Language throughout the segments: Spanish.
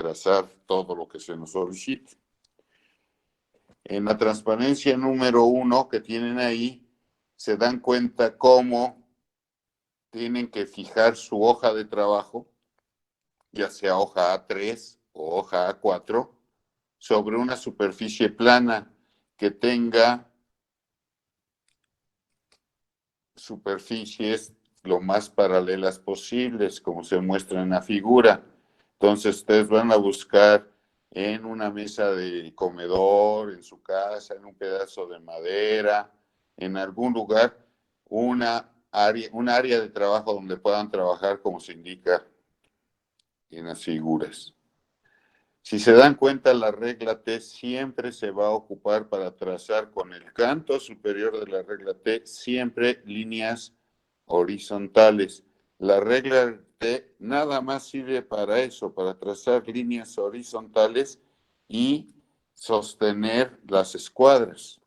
trazar todo lo que se nos solicite. En la transparencia número 1 que tienen ahí, se dan cuenta cómo tienen que fijar su hoja de trabajo, ya sea hoja A3 o hoja A4, sobre una superficie plana que tenga superficies lo más paralelas posibles, como se muestra en la figura. Entonces, ustedes van a buscar en una mesa de comedor, en su casa, en un pedazo de madera, en algún lugar, un área de trabajo donde puedan trabajar como se indica en las figuras. Si se dan cuenta, la regla T siempre se va a ocupar para trazar con el canto superior de la regla T siempre líneas horizontales. La regla T nada más sirve para eso, para trazar líneas horizontales y sostener las escuadras.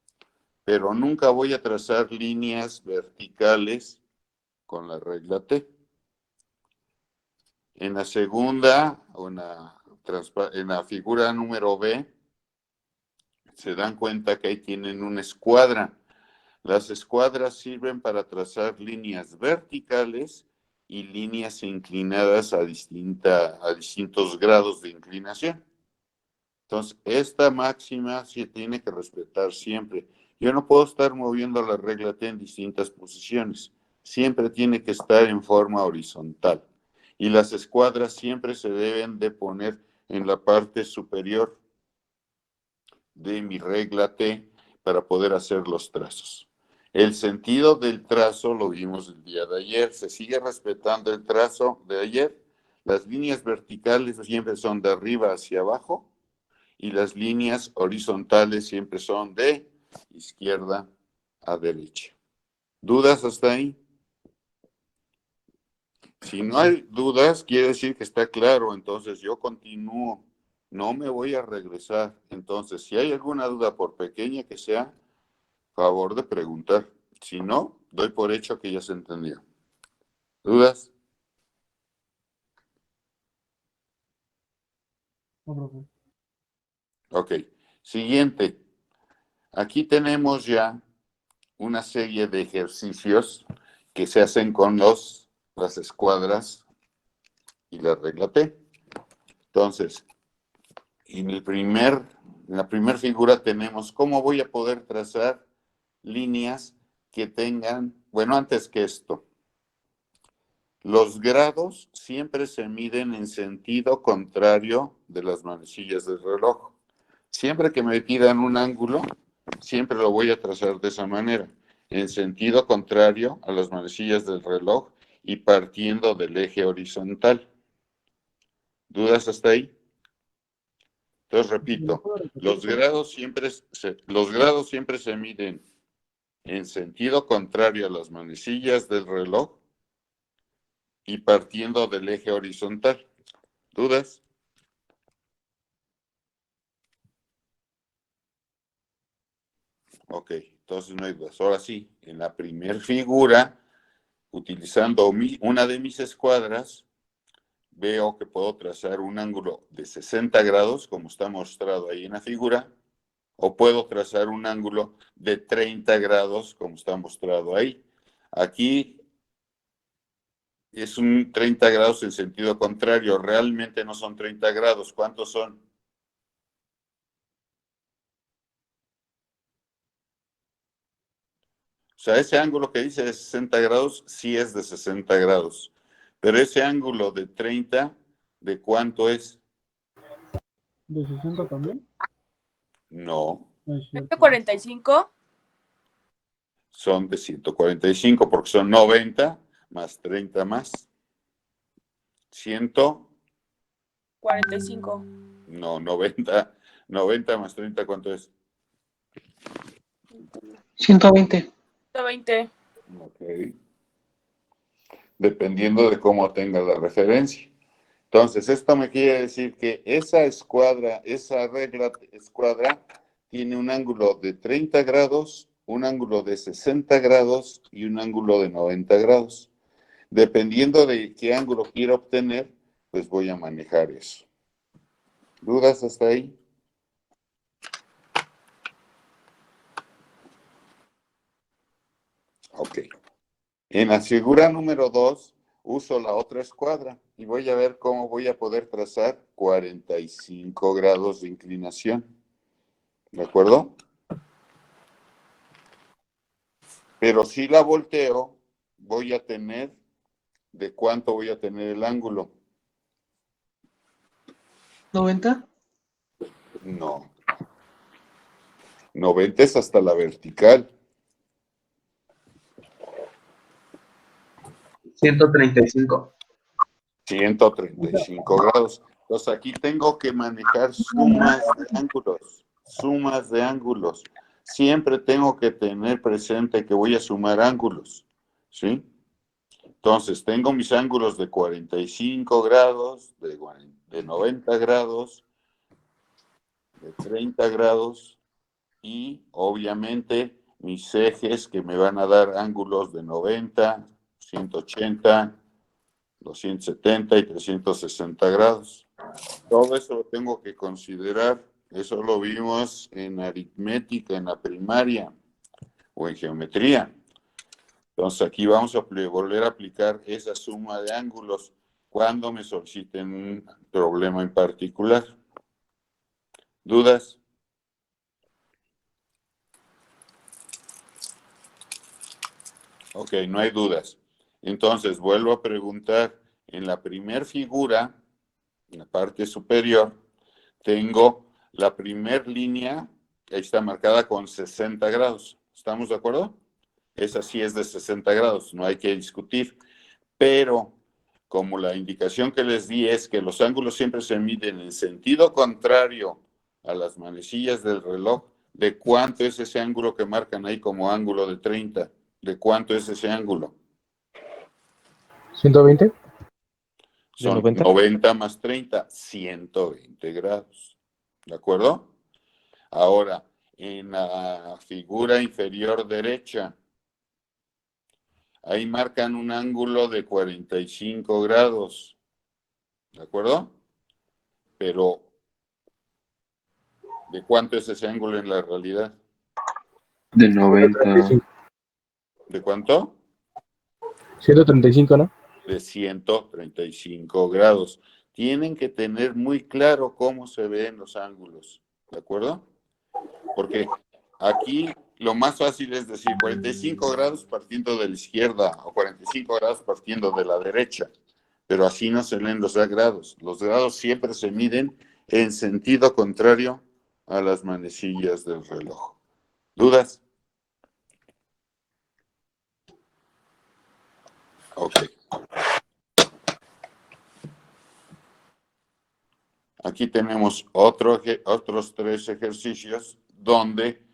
Pero nunca voy a trazar líneas verticales con la regla T. En la segunda, o en la figura número B, se dan cuenta que ahí tienen una escuadra. Las escuadras sirven para trazar líneas verticales y líneas inclinadas a distintos grados de inclinación. Entonces, esta máxima se tiene que respetar siempre. Yo no puedo estar moviendo la regla T en distintas posiciones. Siempre tiene que estar en forma horizontal. Y las escuadras siempre se deben de poner en la parte superior de mi regla T para poder hacer los trazos. El sentido del trazo lo vimos el día de ayer. Se sigue respetando el trazo de ayer. Las líneas verticales siempre son de arriba hacia abajo y las líneas horizontales siempre son de izquierda a derecha. ¿Dudas hasta ahí? Si no hay dudas, quiere decir que está claro, entonces yo continúo, no me voy a regresar. Entonces, si hay alguna duda, por pequeña que sea, favor de preguntar. Si no, doy por hecho que ya se entendió. ¿Dudas? No, profe. Ok. Siguiente. Aquí tenemos ya una serie de ejercicios que se hacen con las escuadras y la regla T. Entonces, en la primera figura tenemos cómo voy a poder trazar líneas que tengan, bueno, antes que esto, los grados siempre se miden en sentido contrario de las manecillas del reloj. Siempre que me pidan un ángulo, siempre lo voy a trazar de esa manera, en sentido contrario a las manecillas del reloj y partiendo del eje horizontal. ¿Dudas hasta ahí? Entonces, repito, los grados siempre se miden en sentido contrario a las manecillas del reloj y partiendo del eje horizontal. ¿Dudas? Ok, entonces no hay dudas. Ahora sí, en la primera figura, utilizando una de mis escuadras, veo que puedo trazar un ángulo de 60 grados, como está mostrado ahí en la figura, o puedo trazar un ángulo de 30 grados, como está mostrado ahí. Aquí es un 30 grados en sentido contrario, realmente no son 30 grados. ¿Cuántos son? O sea, ese ángulo que dice de 60 grados, sí es de 60 grados. Pero ese ángulo de 30, ¿de cuánto es? ¿De 60 también? No, No es cierto. 145. son de 145 porque son 90 más 30 más 100, 45. no, 90 más 30, ¿cuánto es? 120. 120. Ok. Dependiendo de cómo tenga la referencia. Entonces, esto me quiere decir que esa regla escuadra, tiene un ángulo de 30 grados, un ángulo de 60 grados y un ángulo de 90 grados. Dependiendo de qué ángulo quiero obtener, pues voy a manejar eso. ¿Dudas hasta ahí? Ok. En la figura número 2, uso la otra escuadra y voy a ver cómo voy a poder trazar 45 grados de inclinación. ¿De acuerdo? Pero si la volteo, voy a tener, ¿de cuánto voy a tener el ángulo? 90. No. 90 es hasta la vertical. 135. 135 grados. Entonces aquí tengo que manejar sumas de ángulos. Sumas de ángulos. Siempre tengo que tener presente que voy a sumar ángulos. ¿Sí? Entonces tengo mis ángulos de 45 grados, de 90 grados, de 30 grados y obviamente mis ejes que me van a dar ángulos de 90, 180, 270 y 360 grados. Todo eso lo tengo que considerar. Eso lo vimos en aritmética, en la primaria o en geometría. Entonces aquí vamos a volver a aplicar esa suma de ángulos cuando me soliciten un problema en particular. ¿Dudas? Ok, no hay dudas. Entonces vuelvo a preguntar. En la primer figura, en la parte superior, tengo la primer línea, ahí está marcada con 60 grados. ¿Estamos de acuerdo? Esa sí es de 60 grados, no hay que discutir. Pero como la indicación que les di es que los ángulos siempre se miden en sentido contrario a las manecillas del reloj, ¿de cuánto es ese ángulo que marcan ahí como ángulo de 30? ¿De cuánto es ese ángulo? 120. Son 90. 90 más 30, 120 grados. ¿De acuerdo? Ahora, en la figura inferior derecha, ahí marcan un ángulo de 45 grados. ¿De acuerdo? Pero, ¿de cuánto es ese ángulo en la realidad? De 90. 135. ¿De cuánto? 135, ¿no? De 135 grados. Tienen que tener muy claro cómo se ven los ángulos. ¿De acuerdo? Porque aquí lo más fácil es decir 45 grados partiendo de la izquierda o 45 grados partiendo de la derecha. Pero así no se leen los grados. Los grados siempre se miden en sentido contrario a las manecillas del reloj. ¿Dudas? Ok. Aquí tenemos otros 3 ejercicios donde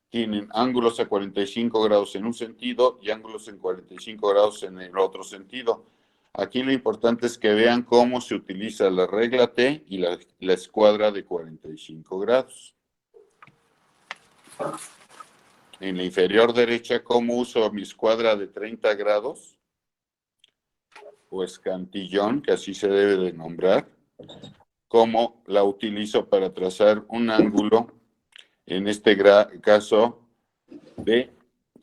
tienen ángulos a 45 grados en un sentido y ángulos en 45 grados en el otro sentido. Aquí lo importante es que vean cómo se utiliza la regla T y la escuadra de 45 grados. En la inferior derecha, ¿cómo uso mi escuadra de 30 grados? O escantillón, que así se debe de nombrar. ¿Cómo la utilizo para trazar un ángulo, en este caso, de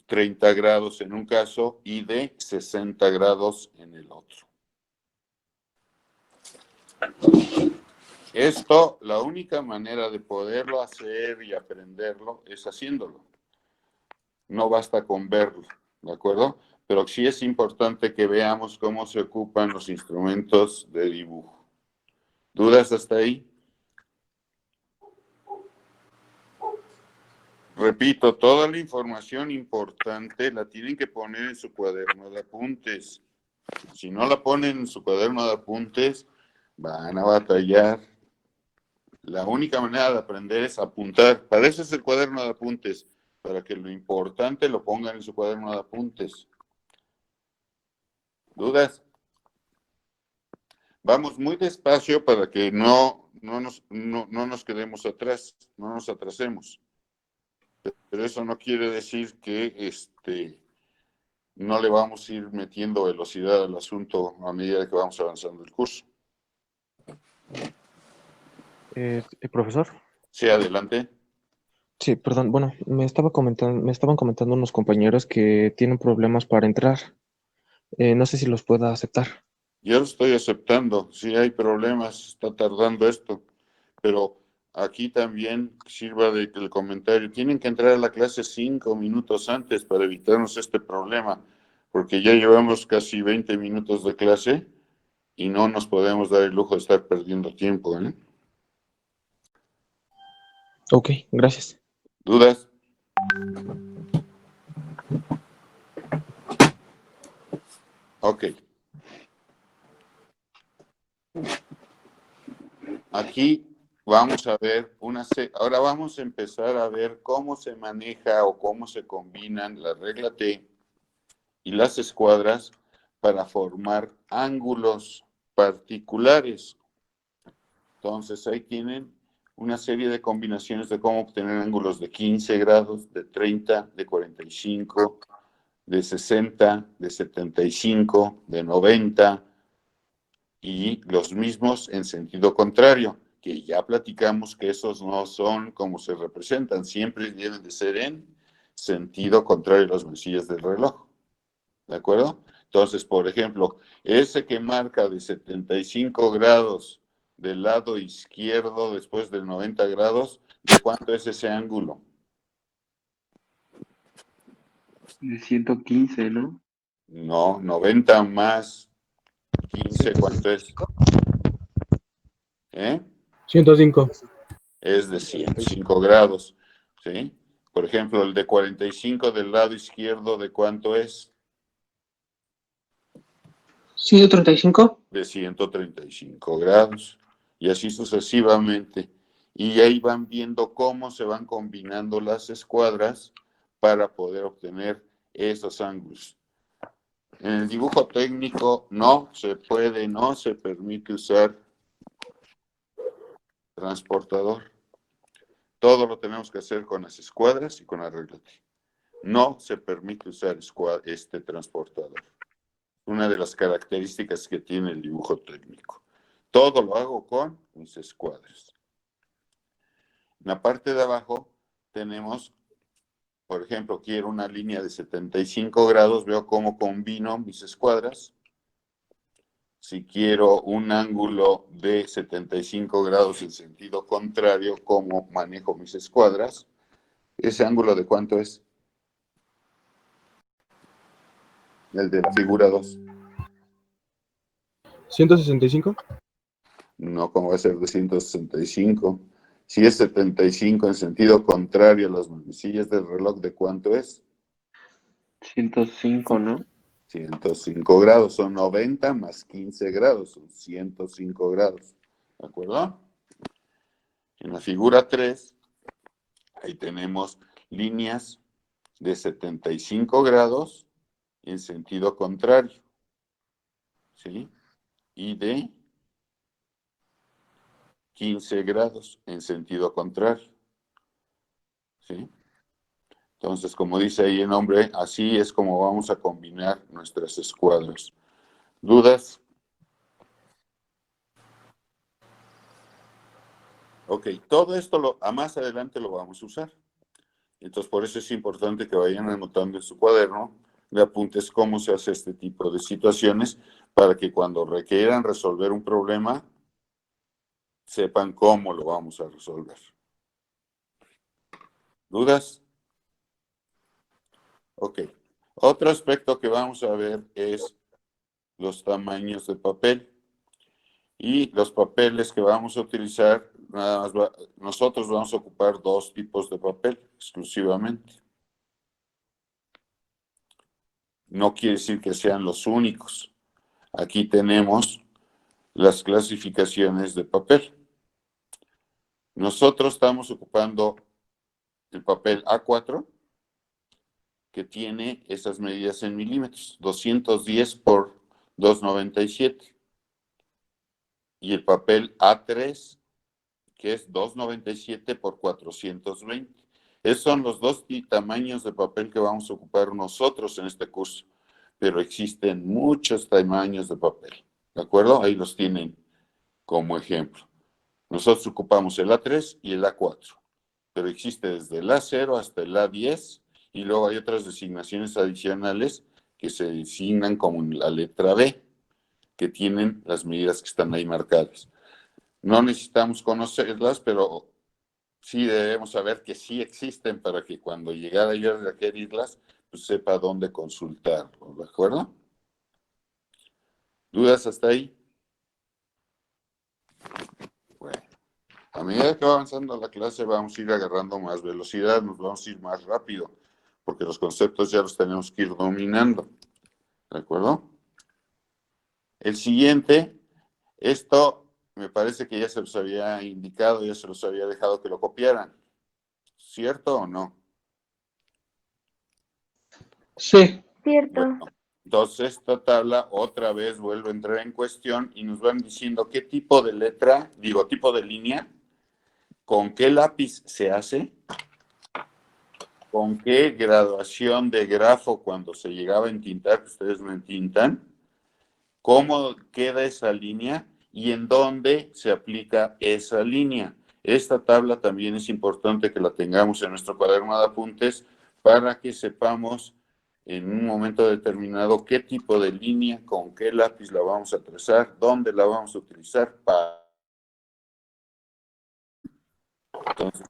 30 grados en un caso y de 60 grados en el otro? Esto, la única manera de poderlo hacer y aprenderlo es haciéndolo. No basta con verlo, ¿de acuerdo? Pero sí es importante que veamos cómo se ocupan los instrumentos de dibujo. ¿Dudas hasta ahí? Repito, toda la información importante la tienen que poner en su cuaderno de apuntes. Si no la ponen en su cuaderno de apuntes, van a batallar. La única manera de aprender es apuntar. Para eso es el cuaderno de apuntes, para que lo importante lo pongan en su cuaderno de apuntes. ¿Dudas? Vamos muy despacio para que no nos quedemos atrás, no nos atrasemos. Pero eso no quiere decir que no le vamos a ir metiendo velocidad al asunto a medida que vamos avanzando el curso. Profesor. Sí, adelante. Sí, perdón. Bueno, me estaban comentando unos compañeros que tienen problemas para entrar. No sé si los pueda aceptar. Yo lo estoy aceptando. Sí hay problemas, está tardando esto. Pero aquí también sirva de el comentario. Tienen que entrar a la clase 5 minutos antes para evitarnos este problema, porque ya llevamos casi 20 minutos de clase y no nos podemos dar el lujo de estar perdiendo tiempo, ¿eh? Ok, gracias. ¿Dudas? Ok. Aquí vamos a ver ahora vamos a empezar a ver cómo se maneja o cómo se combinan la regla T y las escuadras para formar ángulos particulares. Entonces ahí tienen una serie de combinaciones de cómo obtener ángulos de 15 grados, de 30, de 45, de 60, de 75, de 90 y los mismos en sentido contrario, que ya platicamos que esos no son como se representan, siempre deben de ser en sentido contrario a las manecillas del reloj. ¿De acuerdo? Entonces, por ejemplo, ese que marca de 75 grados del lado izquierdo después de 90 grados, ¿de cuánto es ese ángulo? De 115, ¿no? No, 90 más 15, ¿cuánto es? 105. Es de 105 grados, ¿sí? Por ejemplo, el de 45 del lado izquierdo, ¿de cuánto es? 135. De 135 grados, y así sucesivamente. Y ahí van viendo cómo se van combinando las escuadras para poder obtener esos ángulos. En el dibujo técnico no se permite usar transportador. Todo lo tenemos que hacer con las escuadras y con la regla T. No se permite usar este transportador. Una de las características que tiene el dibujo técnico. Todo lo hago con mis escuadras. En la parte de abajo tenemos, por ejemplo, quiero una línea de 75 grados, veo cómo combino mis escuadras. Si quiero un ángulo de 75 grados en sentido contrario, cómo manejo mis escuadras. ¿Ese ángulo de cuánto es? El de la figura 2. 165. No, ¿cómo va a ser de 165? Si es 75 en sentido contrario a las manecillas del reloj, ¿de cuánto es? 105, ¿no? 105 grados, son 90 más 15 grados, son 105 grados. ¿De acuerdo? En la figura 3, ahí tenemos líneas de 75 grados en sentido contrario, ¿sí? Y de 15 grados en sentido contrario, ¿sí? Entonces, como dice ahí el nombre, así es como vamos a combinar nuestras escuadras. ¿Dudas? Ok, todo esto a más adelante lo vamos a usar. Entonces, por eso es importante que vayan anotando en su cuaderno de apuntes cómo se hace este tipo de situaciones para que cuando requieran resolver un problema, sepan cómo lo vamos a resolver. ¿Dudas? Ok. Otro aspecto que vamos a ver es los tamaños de papel. Y los papeles que vamos a utilizar, nosotros vamos a ocupar 2 tipos de papel exclusivamente. No quiere decir que sean los únicos. Aquí tenemos las clasificaciones de papel. Nosotros estamos ocupando el papel A4, que tiene esas medidas en milímetros, 210 por 297. Y el papel A3, que es 297 por 420. Esos son los 2 tamaños de papel que vamos a ocupar nosotros en este curso, pero existen muchos tamaños de papel, ¿de acuerdo? Ahí los tienen como ejemplo. Nosotros ocupamos el A3 y el A4, pero existe desde el A0 hasta el A10 y luego hay otras designaciones adicionales que se designan como la letra B, que tienen las medidas que están ahí marcadas. No necesitamos conocerlas, pero sí debemos saber que sí existen para que cuando llegara yo a requerirlas, pues sepa dónde consultarlo, ¿de acuerdo? ¿Dudas hasta ahí? Bueno, a medida que va avanzando la clase vamos a ir agarrando más velocidad, nos vamos a ir más rápido, porque los conceptos ya los tenemos que ir dominando, ¿de acuerdo? El siguiente, esto me parece que ya se los había indicado, ya se los había dejado que lo copiaran, ¿cierto o no? Sí. Cierto. Bueno, entonces esta tabla otra vez vuelve a entrar en cuestión y nos van diciendo qué tipo de letra, digo, tipo de línea, con qué lápiz se hace, con qué graduación de grafo cuando se llegaba a entintar, que ustedes no entintan, cómo queda esa línea y en dónde se aplica esa línea. Esta tabla también es importante que la tengamos en nuestro cuaderno de apuntes para que sepamos en un momento determinado qué tipo de línea, con qué lápiz la vamos a trazar, dónde la vamos a utilizar para... Entonces,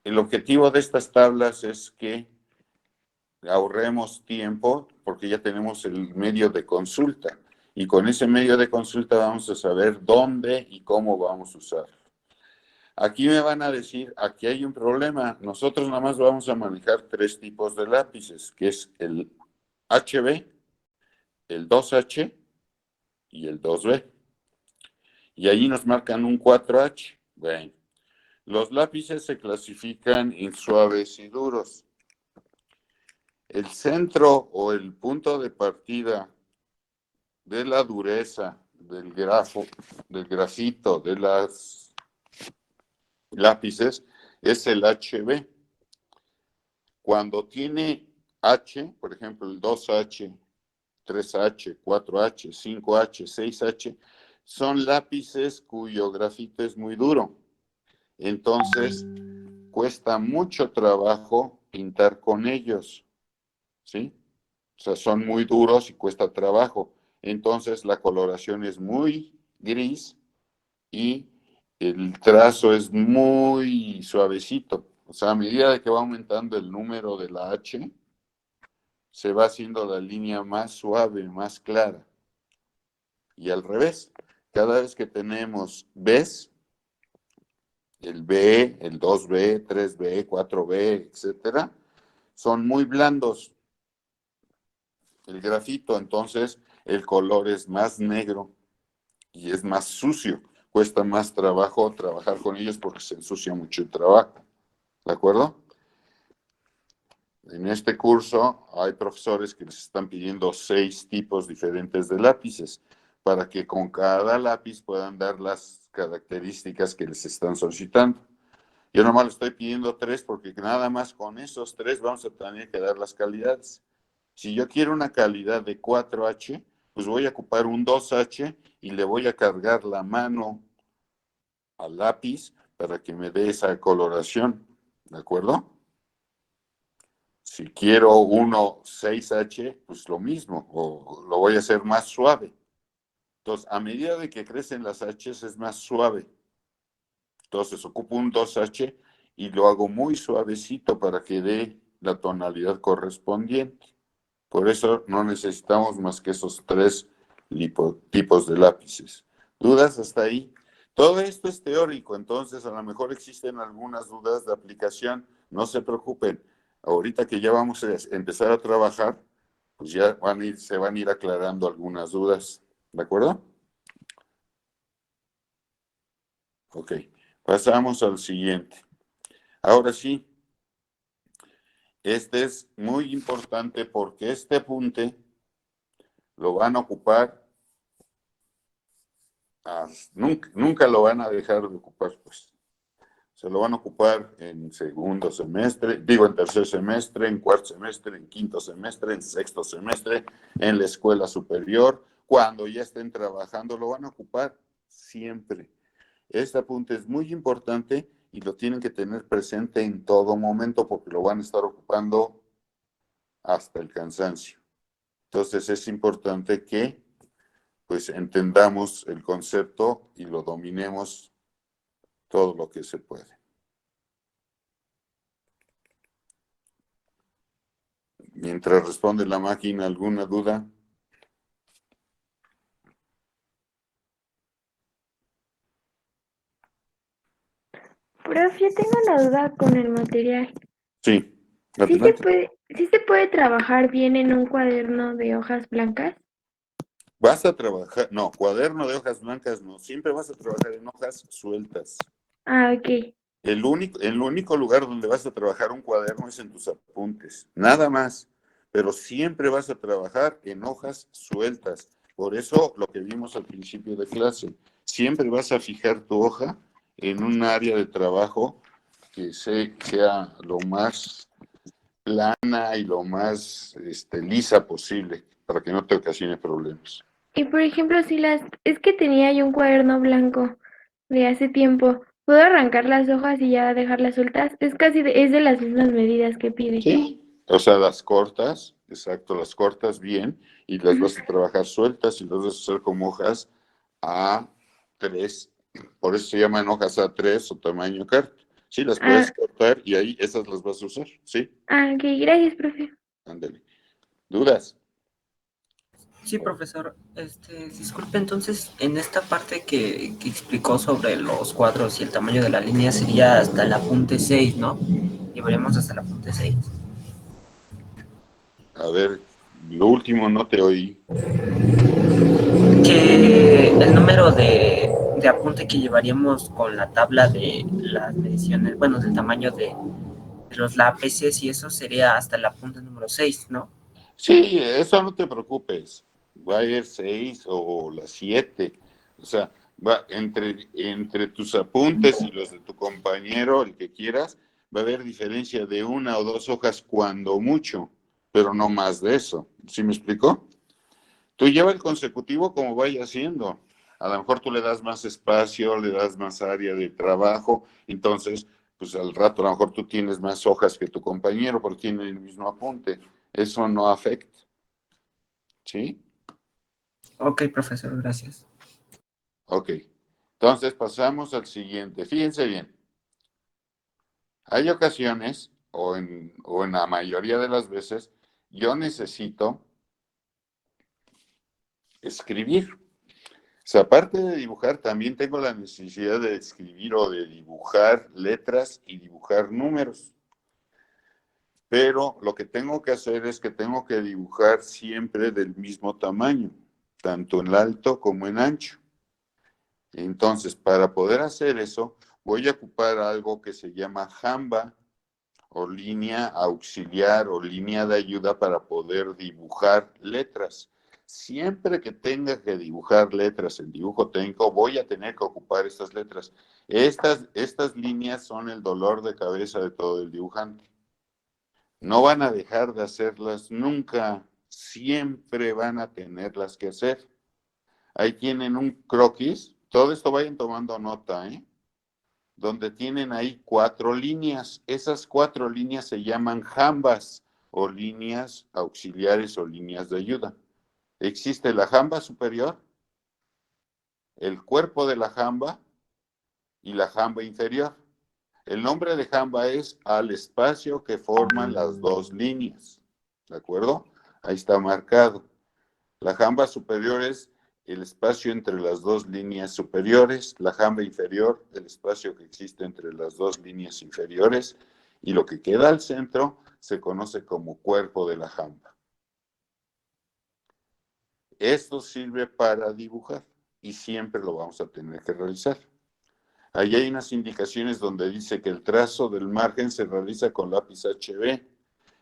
el objetivo de estas tablas es que ahorremos tiempo porque ya tenemos el medio de consulta y con ese medio de consulta vamos a saber dónde y cómo vamos a usarlo. Aquí me van a decir, aquí hay un problema, nosotros nada más vamos a manejar 3 tipos de lápices, que es el HB, el 2H y el 2B. Y ahí nos marcan un 4H. Bueno, los lápices se clasifican en suaves y duros. El centro o el punto de partida de la dureza del grafo, del grafito, de las lápices, es el HB. Cuando tiene H, por ejemplo, el 2H, 3H, 4H, 5H, 6H, son lápices cuyo grafito es muy duro. Entonces, cuesta mucho trabajo pintar con ellos, ¿sí? O sea, son muy duros y cuesta trabajo. Entonces, la coloración es muy gris y el trazo es muy suavecito. O sea, a medida de que va aumentando el número de la H, se va haciendo la línea más suave, más clara. Y al revés, cada vez que tenemos Bs, el B, el 2B, 3B, 4B, etcétera, son muy blandos. El grafito, entonces, el color es más negro y es más sucio. Cuesta más trabajo trabajar con ellos porque se ensucia mucho el trabajo. ¿De acuerdo? En este curso hay profesores que les están pidiendo 6 tipos diferentes de lápices para que con cada lápiz puedan dar las características que les están solicitando. Yo nomás le estoy pidiendo 3 porque nada más con esos 3 vamos a tener que dar las calidades. Si yo quiero una calidad de 4H, pues voy a ocupar un 2H y le voy a cargar la mano al lápiz para que me dé esa coloración. ¿De acuerdo? Si quiero uno 6H, pues lo mismo, o lo voy a hacer más suave. Entonces, a medida de que crecen las H's es más suave. Entonces, ocupo un 2H y lo hago muy suavecito para que dé la tonalidad correspondiente. Por eso no necesitamos más que esos 3 tipos de lápices. ¿Dudas hasta ahí? Todo esto es teórico, entonces a lo mejor existen algunas dudas de aplicación. No se preocupen. Ahorita que ya vamos a empezar a trabajar, pues ya se van a ir aclarando algunas dudas. ¿De acuerdo? Ok. Pasamos al siguiente. Ahora sí, este es muy importante porque este apunte lo van a ocupar, nunca lo van a dejar de ocupar, pues. Se lo van a ocupar en segundo semestre, digo en tercer semestre, en cuarto semestre, en quinto semestre, en sexto semestre, en la escuela superior. Cuando ya estén trabajando, lo van a ocupar siempre. Este apunte es muy importante y lo tienen que tener presente en todo momento porque lo van a estar ocupando hasta el cansancio. Entonces es importante que pues entendamos el concepto y lo dominemos todo lo que se puede. Mientras responde la máquina, ¿alguna duda? Profe, tengo una duda con el material. Sí, ¿Sí adelante. sí se puede trabajar bien en un cuaderno de hojas blancas? Vas a trabajar, no, cuaderno de hojas blancas no, siempre vas a trabajar en hojas sueltas. Ah, ok. El único lugar donde vas a trabajar un cuaderno es en tus apuntes, nada más. Pero siempre vas a trabajar en hojas sueltas. Por eso lo que vimos al principio de clase, siempre vas a fijar tu hoja en un área de trabajo que sea lo más plana y lo más lisa posible para que no te ocasione problemas. Y por ejemplo, es que tenía yo un cuaderno blanco de hace tiempo. ¿Puedo arrancar las hojas y ya dejarlas sueltas? Es de las mismas medidas que pide. Sí. O sea, las cortas, exacto, las cortas bien y las vas a trabajar sueltas y las vas a hacer como hojas A3. Por eso se llaman hojas A3 o tamaño carta. Sí, las puedes Ah, cortar y ahí esas las vas a usar. Sí, ok, gracias, profe. ándale. ¿Dudas? Sí, profesor. Disculpe, entonces, en esta parte que explicó sobre los cuadros y el tamaño de la línea sería hasta el apunte 6, ¿no? Llevaremos hasta el apunte 6. A ver, lo último no te oí. Que el número de apunte que llevaríamos con la tabla de las mediciones, bueno, del tamaño de los lápices y eso sería hasta el apunte número 6, ¿no? Sí, eso no te preocupes. Va a ir 6 o las 7. O sea, va entre tus apuntes y los de tu compañero, el que quieras, va a haber diferencia de 1 o 2 hojas cuando mucho, pero no más de eso. ¿Sí me explicó? Tú lleva el consecutivo como vaya haciendo. A lo mejor tú le das más espacio, le das más área de trabajo, entonces, pues al rato a lo mejor tú tienes más hojas que tu compañero porque tiene el mismo apunte. Eso no afecta. ¿Sí? Ok, profesor, gracias. Ok. Entonces pasamos al siguiente. Fíjense bien. Hay ocasiones, o en la mayoría de las veces, yo necesito escribir. O sea, aparte de dibujar, también tengo la necesidad de escribir o de dibujar letras y dibujar números. Pero lo que tengo que hacer es que tengo que dibujar siempre del mismo tamaño, tanto en alto como en ancho. Entonces, para poder hacer eso, voy a ocupar algo que se llama Jamba o línea auxiliar o línea de ayuda para poder dibujar letras. Siempre que tenga que dibujar letras en dibujo técnico, voy a tener que ocupar estas letras. Estas líneas son el dolor de cabeza de todo el dibujante. No van a dejar de hacerlas nunca. Siempre van a tenerlas que hacer. Ahí tienen un croquis. Todo esto vayan tomando nota, ¿eh? Donde tienen ahí 4 líneas. Esas 4 líneas se llaman jambas o líneas auxiliares o líneas de ayuda. Existe la jamba superior, el cuerpo de la jamba y la jamba inferior. El nombre de jamba es al espacio que forman las 2 líneas. ¿De acuerdo? Ahí está marcado. La jamba superior es el espacio entre las 2 líneas superiores, la jamba inferior, el espacio que existe entre las 2 líneas inferiores, y lo que queda al centro se conoce como cuerpo de la jamba. Esto sirve para dibujar y siempre lo vamos a tener que realizar. Ahí hay unas indicaciones donde dice que el trazo del margen se realiza con lápiz HB.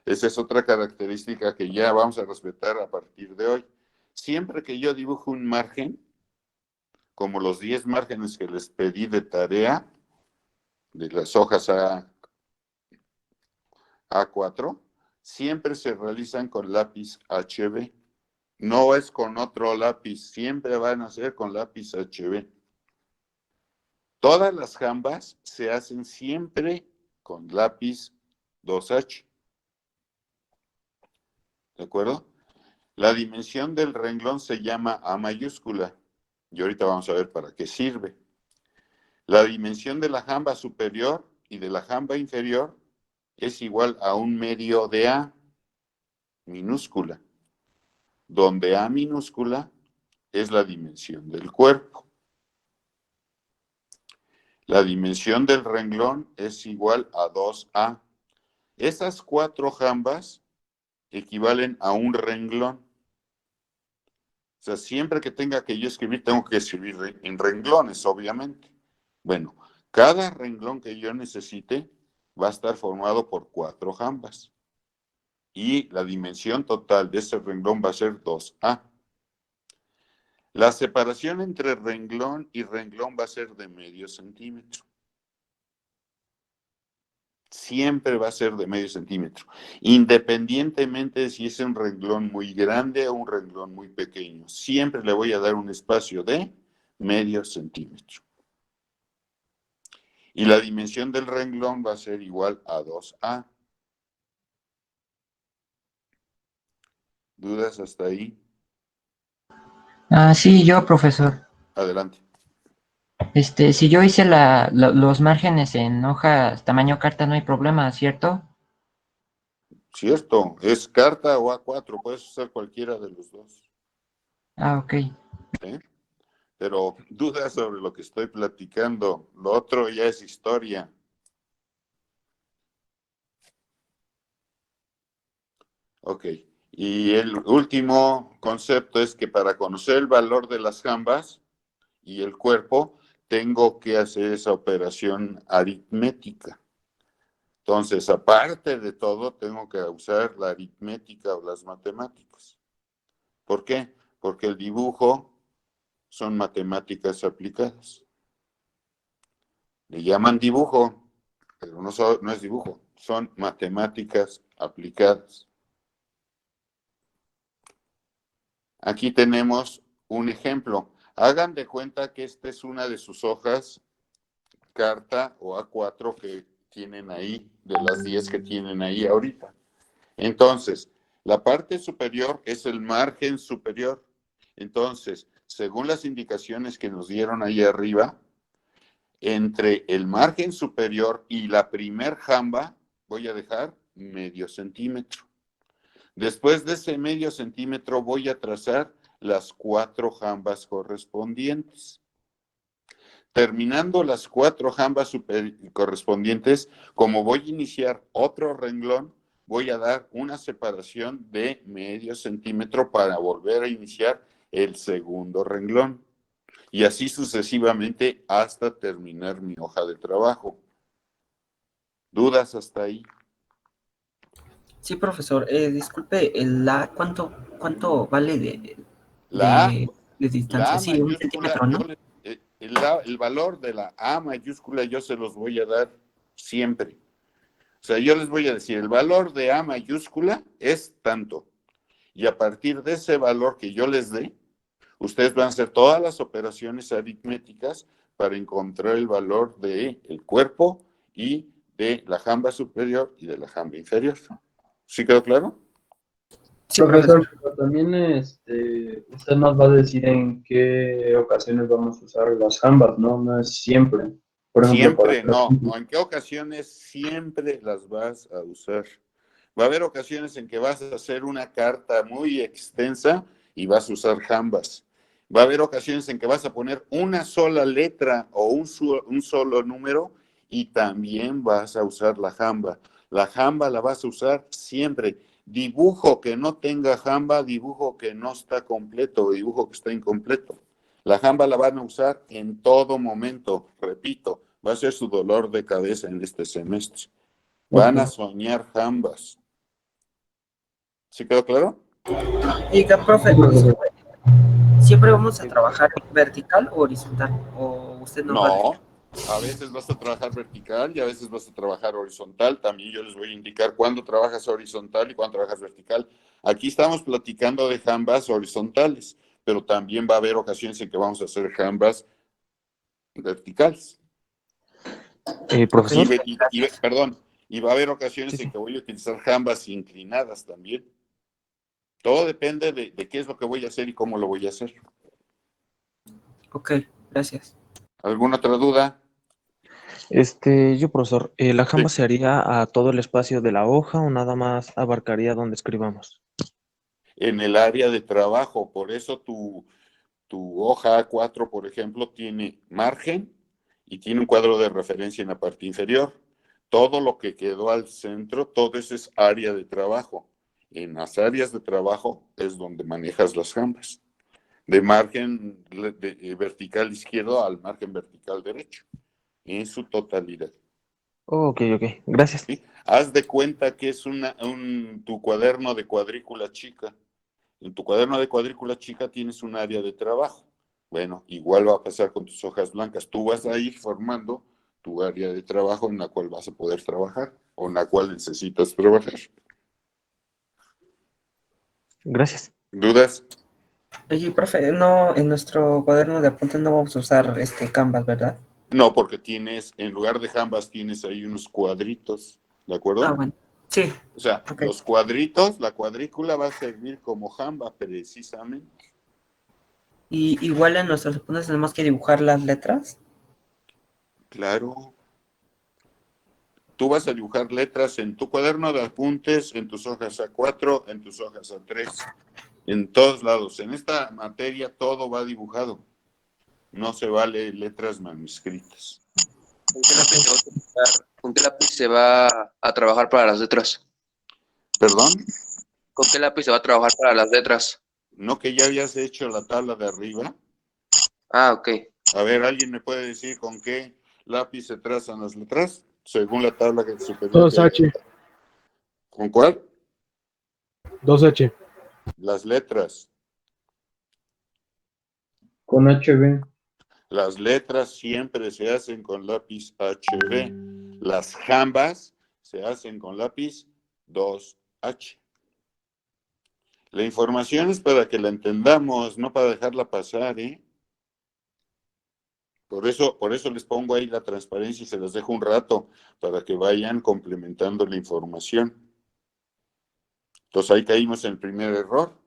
Esa es otra característica que ya vamos a respetar a partir de hoy. Siempre que yo dibujo un margen, como los 10 márgenes que les pedí de tarea, de las hojas A4, siempre se realizan con lápiz HB. No es con otro lápiz, siempre van a ser con lápiz HB. Todas las jambas se hacen siempre con lápiz 2H. ¿De acuerdo? La dimensión del renglón se llama A mayúscula. Y ahorita vamos a ver para qué sirve. La dimensión de la jamba superior y de la jamba inferior es igual a 1/2 de A minúscula, donde A minúscula es la dimensión del cuerpo. La dimensión del renglón es igual a 2A. Esas 4 jambas equivalen a un renglón. O sea, siempre que tenga que yo escribir, tengo que escribir en renglones, obviamente. Bueno, cada renglón que yo necesite va a estar formado por 4 jambas. Y la dimensión total de ese renglón va a ser 2A. La separación entre renglón y renglón va a ser de medio centímetro. Siempre va a ser de medio centímetro, independientemente de si es un renglón muy grande o un renglón muy pequeño. Siempre le voy a dar un espacio de medio centímetro. Y la dimensión del renglón va a ser igual a 2A. ¿Dudas hasta ahí? Sí, yo, profesor. Adelante. Si yo hice los márgenes en hojas tamaño carta, no hay problema, ¿cierto? Cierto, es carta o A4, puedes usar cualquiera de los dos. Ok. ¿Sí? Pero dudas sobre lo que estoy platicando. Lo otro ya es historia. Ok. Y el último concepto es que para conocer el valor de las jambas y el cuerpo, tengo que hacer esa operación aritmética. Entonces, aparte de todo, tengo que usar la aritmética o las matemáticas. ¿Por qué? Porque el dibujo son matemáticas aplicadas. Le llaman dibujo, pero no es dibujo, son matemáticas aplicadas. Aquí tenemos un ejemplo. Hagan de cuenta que esta es una de sus hojas, carta o A4 que tienen ahí, de las 10 que tienen ahí ahorita. Entonces, la parte superior es el margen superior. Entonces, según las indicaciones que nos dieron ahí arriba, entre el margen superior y la primer jamba voy a dejar medio centímetro. Después de ese medio centímetro voy a trazar las 4 jambas correspondientes. Terminando las 4 jambas correspondientes, como voy a iniciar otro renglón, voy a dar una separación de medio centímetro para volver a iniciar el segundo renglón. Y así sucesivamente hasta terminar mi hoja de trabajo. ¿Dudas hasta ahí? Sí, profesor. Disculpe, ¿el A cuánto vale La A, de distancia? la A Sí, 1 mayúscula, centímetro, ¿no? el valor de la A mayúscula yo se los voy a dar siempre. O sea, yo les voy a decir, el valor de A mayúscula es tanto. Y a partir de ese valor que yo les dé, ustedes van a hacer todas las operaciones aritméticas para encontrar el valor del cuerpo y de la jamba superior y de la jamba inferior. ¿Sí quedó claro? Sí, Profesor, pero también usted nos va a decir en qué ocasiones vamos a usar las jambas, ¿no? No es siempre. Por ejemplo, Siempre, no. ¿En qué ocasiones siempre las vas a usar? Va a haber ocasiones en que vas a hacer una carta muy extensa y vas a usar jambas. Va a haber ocasiones en que vas a poner una sola letra o un solo número y también vas a usar la jamba. La jamba la vas a usar siempre. Dibujo que no tenga jamba, dibujo que no está completo, dibujo que está incompleto. La jamba la van a usar en todo momento, repito, va a ser su dolor de cabeza en este semestre. Van a soñar jambas. ¿Sí quedó claro? Y que, profe, disculpe, ¿siempre vamos a trabajar vertical o horizontal? ¿O usted nos va a decir? No, a veces vas a trabajar vertical y a veces vas a trabajar horizontal. También yo les voy a indicar cuándo trabajas horizontal y cuándo trabajas vertical. Aquí estamos platicando de jambas horizontales, pero también va a haber ocasiones en que vamos a hacer jambas verticales. Profesor, Perdón, y va a haber ocasiones en que voy a utilizar jambas inclinadas también. Todo depende de qué es lo que voy a hacer y cómo lo voy a hacer. Ok, gracias. ¿Alguna otra duda? profesor, ¿la jamba se haría a todo el espacio de la hoja o nada más abarcaría donde escribamos? En el área de trabajo, por eso tu hoja A4, por ejemplo, tiene margen y tiene un cuadro de referencia en la parte inferior. Todo lo que quedó al centro, todo eso es área de trabajo. En las áreas de trabajo es donde manejas las jambas. De margen vertical izquierdo al margen vertical derecho, en su totalidad. Ok, gracias. ¿Sí? Haz de cuenta que es tu cuaderno de cuadrícula chica. En tu cuaderno de cuadrícula chica tienes un área de trabajo. Bueno, igual va a pasar con tus hojas blancas. Tú vas a ir formando tu área de trabajo en la cual vas a poder trabajar o en la cual necesitas trabajar. Gracias. ¿Dudas? Oye, profe, no, en nuestro cuaderno de apuntes no vamos a usar Canvas, ¿verdad? No, porque en lugar de jambas tienes ahí unos cuadritos, ¿de acuerdo? Ah, bueno. Sí. O sea, Ok. los cuadritos, la cuadrícula va a servir como jamba precisamente. Y igual en nuestros apuntes tenemos que dibujar las letras. Claro. Tú vas a dibujar letras en tu cuaderno de apuntes, en tus hojas A4, en tus hojas A3, en todos lados. En esta materia todo va dibujado. No se vale letras manuscritas. ¿Con qué lápiz se va a trabajar para las letras? ¿Perdón? ¿Con qué lápiz se va a trabajar para las letras? ¿No que ya habías hecho la tabla de arriba? Ah, ok. A ver, ¿alguien me puede decir con qué lápiz se trazan las letras? Según la tabla superior. 2H. ¿Con cuál? 2H. Las letras. Con HB. Las letras siempre se hacen con lápiz HB. Las jambas se hacen con lápiz 2H. La información es para que la entendamos, no para dejarla pasar, ¿eh? Por eso les pongo ahí la transparencia y se las dejo un rato para que vayan complementando la información. Entonces ahí caímos en el primer error.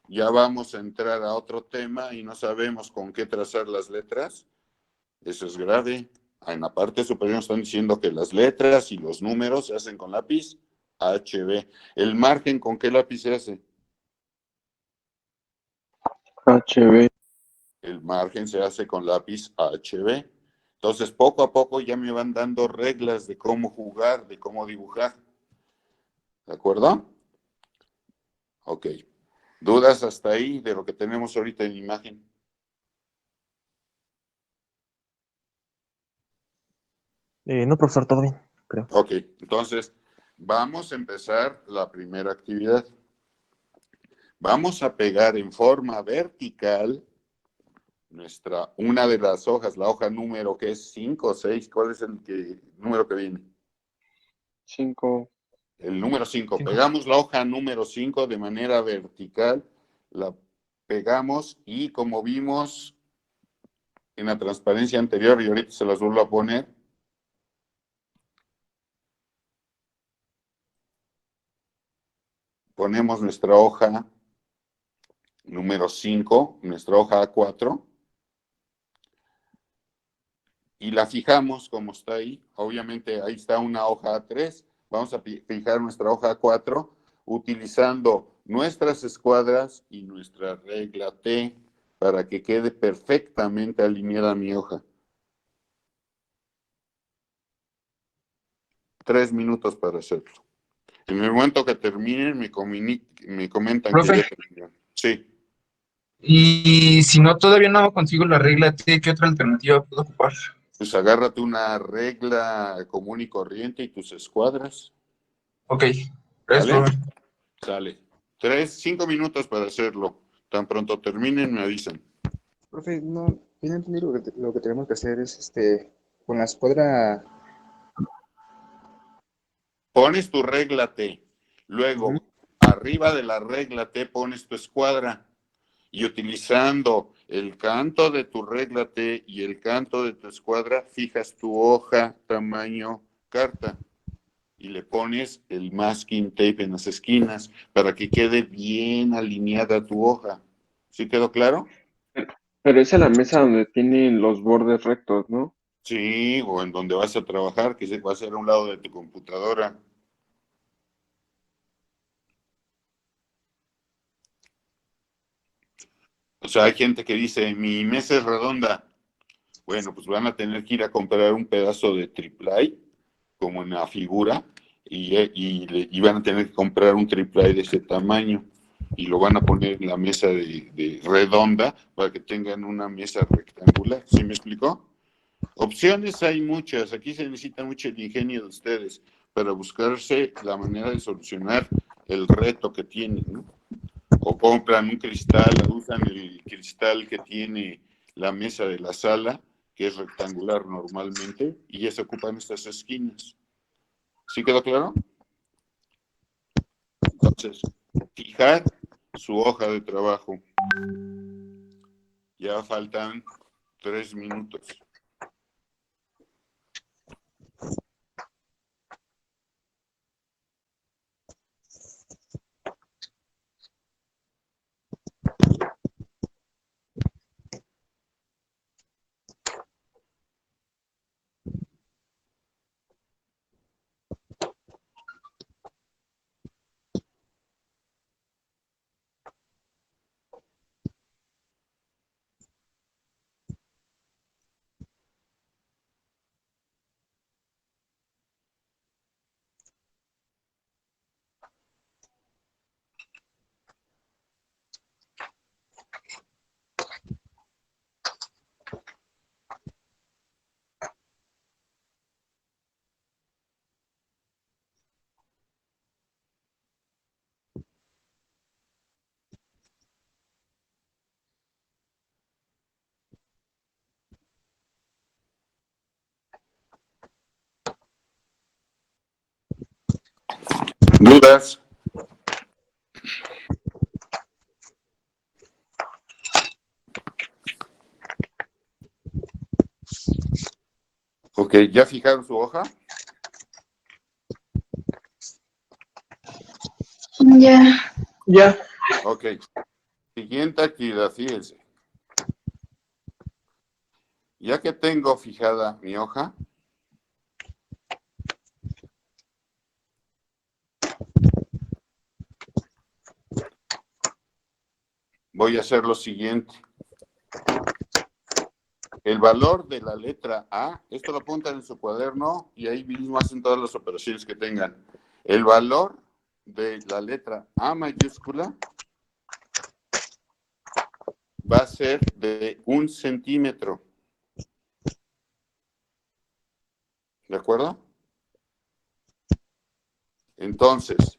Ya vamos a entrar a otro tema y no sabemos con qué trazar las letras. Eso es grave. En la parte superior nos están diciendo que las letras y los números se hacen con lápiz HB. ¿El margen con qué lápiz se hace? HB. El margen se hace con lápiz HB. Entonces, poco a poco ya me van dando reglas de cómo jugar, de cómo dibujar. ¿De acuerdo? Ok. ¿Dudas hasta ahí de lo que tenemos ahorita en imagen? No, profesor, todo bien, creo. Ok, entonces vamos a empezar la primera actividad. Vamos a pegar en forma vertical una de las hojas, la hoja número que es 5 o 6. ¿Cuál es el número que viene? 5. El número 5. Pegamos la hoja número 5 de manera vertical, la pegamos y como vimos en la transparencia anterior, y ahorita se las vuelvo a poner, ponemos nuestra hoja número 5, nuestra hoja A4, y la fijamos como está ahí. Obviamente ahí está una hoja A3. Vamos a fijar nuestra hoja A4 utilizando nuestras escuadras y nuestra regla T para que quede perfectamente alineada mi hoja. 3 minutos para hacerlo. En el momento que terminen, me comentan Profe. que ya terminaron. Sí. Y si no, todavía no consigo la regla T, ¿qué otra alternativa puedo ocupar? Pues agárrate una regla común y corriente y tus escuadras. Ok, gracias, ¿Vale? profe. Sale. 5 minutos para hacerlo. Tan pronto terminen, me avisan. Profe, no entendí lo que tenemos que hacer es con la escuadra. Pones tu regla T. Luego, arriba de la regla T pones tu escuadra. Y utilizando el canto de tu regla T y el canto de tu escuadra, fijas tu hoja tamaño carta y le pones el masking tape en las esquinas para que quede bien alineada tu hoja. ¿Sí quedó claro? Pero esa es la mesa donde tienen los bordes rectos, ¿no? Sí, o en donde vas a trabajar, que va a ser a un lado de tu computadora. O sea, hay gente que dice, mi mesa es redonda. Bueno, pues van a tener que ir a comprar un pedazo de triplay, como en la figura, y van a tener que comprar un triplay de ese tamaño y lo van a poner en la mesa de redonda para que tengan una mesa rectangular. ¿Sí me explicó? Opciones hay muchas. Aquí se necesita mucho el ingenio de ustedes para buscarse la manera de solucionar el reto que tienen, ¿no? O compran un cristal, usan el cristal que tiene la mesa de la sala, que es rectangular normalmente, y ya se ocupan estas esquinas. ¿Sí quedó claro? Entonces, fijar su hoja de trabajo. Ya faltan 3 minutos. ¿Dudas? Ok, ¿ya fijaron su hoja? Ya. Ya. Ok. Siguiente actividad, fíjense. Ya que tengo fijada mi hoja, voy a hacer lo siguiente. El valor de la letra A, esto lo apuntan en su cuaderno y ahí mismo hacen todas las operaciones que tengan. El valor de la letra A mayúscula va a ser de 1 centímetro. ¿De acuerdo? Entonces,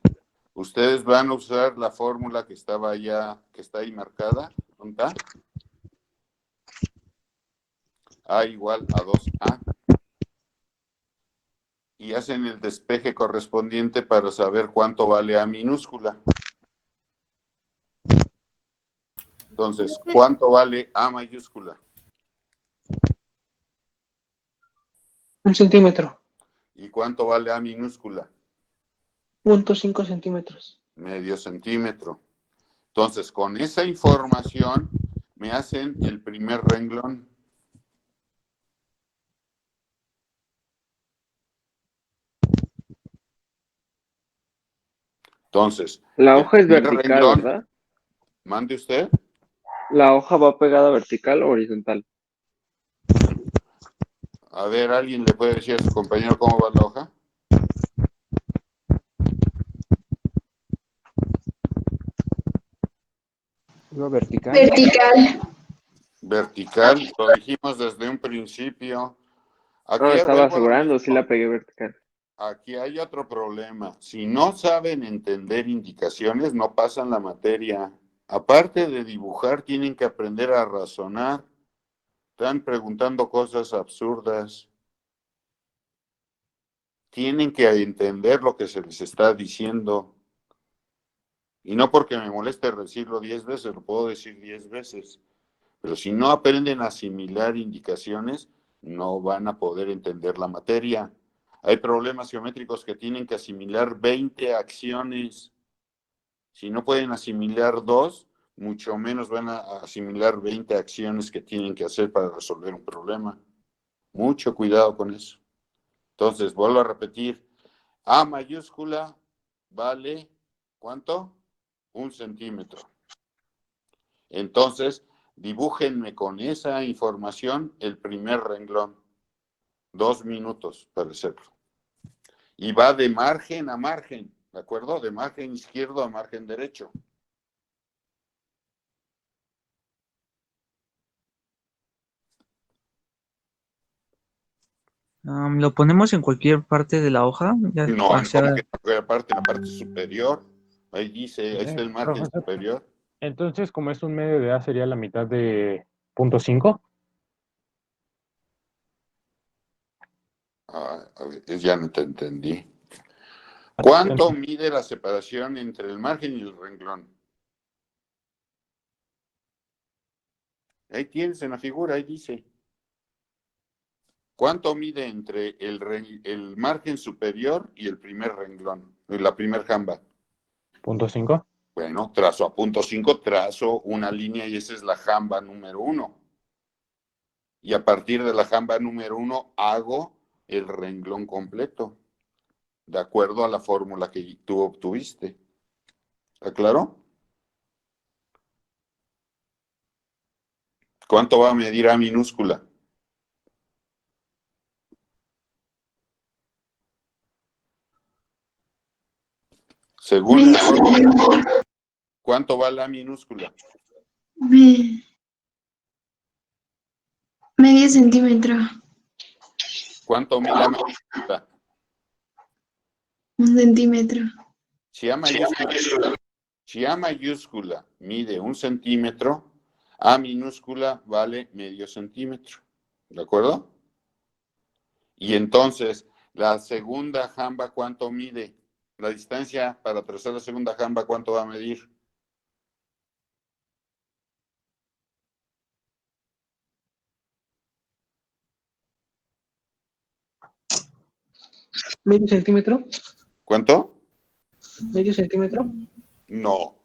ustedes van a usar la fórmula que estaba allá, que está ahí marcada. ¿Dónde está? A igual a 2A. Y hacen el despeje correspondiente para saber cuánto vale A minúscula. Entonces, ¿cuánto vale A mayúscula? 1 centímetro. ¿Y cuánto vale A minúscula? 0.5 centímetros. Medio centímetro. Entonces, con esa información me hacen el primer renglón. Entonces, La el hoja es primer vertical, renglón, ¿verdad? mande usted. ¿La hoja va pegada vertical o horizontal? A ver, ¿alguien le puede decir a su compañero cómo va la hoja? ¿Lo vertical? Vertical. Vertical, lo dijimos desde un principio. Aquí No, estaba vuelvo a lo asegurando, sí mismo. la pegué vertical. Aquí hay otro problema. Si no saben entender indicaciones, no pasan la materia. Aparte de dibujar, tienen que aprender a razonar. Están preguntando cosas absurdas. Tienen que entender lo que se les está diciendo. Y no porque me moleste decirlo 10 veces, lo puedo decir 10 veces. Pero si no aprenden a asimilar indicaciones, no van a poder entender la materia. Hay problemas geométricos que tienen que asimilar 20 acciones. Si no pueden asimilar 2, mucho menos van a asimilar 20 acciones que tienen que hacer para resolver un problema. Mucho cuidado con eso. Entonces, vuelvo a repetir. A mayúscula vale, ¿cuánto? 1 centímetro. Entonces, dibújenme con esa información el primer renglón. 2 minutos para hacerlo. Y va de margen a margen, ¿de acuerdo? De margen izquierdo a margen derecho. ¿Lo ponemos en cualquier parte de la hoja? Ya No, hacia- como que en la parte superior. Ahí dice, ahí está el margen Profesor, superior. entonces, como es un medio de A, sería la mitad de .5. A ver, ya no te entendí. ¿Cuánto mide la separación entre el margen y el renglón? Ahí tienes en la figura, ahí dice. ¿Cuánto mide entre el margen superior y el primer renglón? La primer jamba. ¿.5? Bueno, trazo a .5, trazo una línea y esa es la jamba número 1. Y a partir de la jamba número 1 hago el renglón completo, de acuerdo a la fórmula que tú obtuviste. ¿Está claro? ¿Cuánto va a medir A minúscula? Según la fórmula, ¿cuánto va la minúscula? Medio centímetro. ¿Cuánto mide A mayúscula? 1 centímetro. Si A mayúscula mide 1 centímetro, A minúscula vale medio centímetro. ¿De acuerdo? Y entonces, la segunda jamba, ¿cuánto mide? La distancia para trazar la segunda jamba, ¿cuánto va a medir? ¿Medio centímetro? ¿Cuánto? ¿Medio centímetro? No.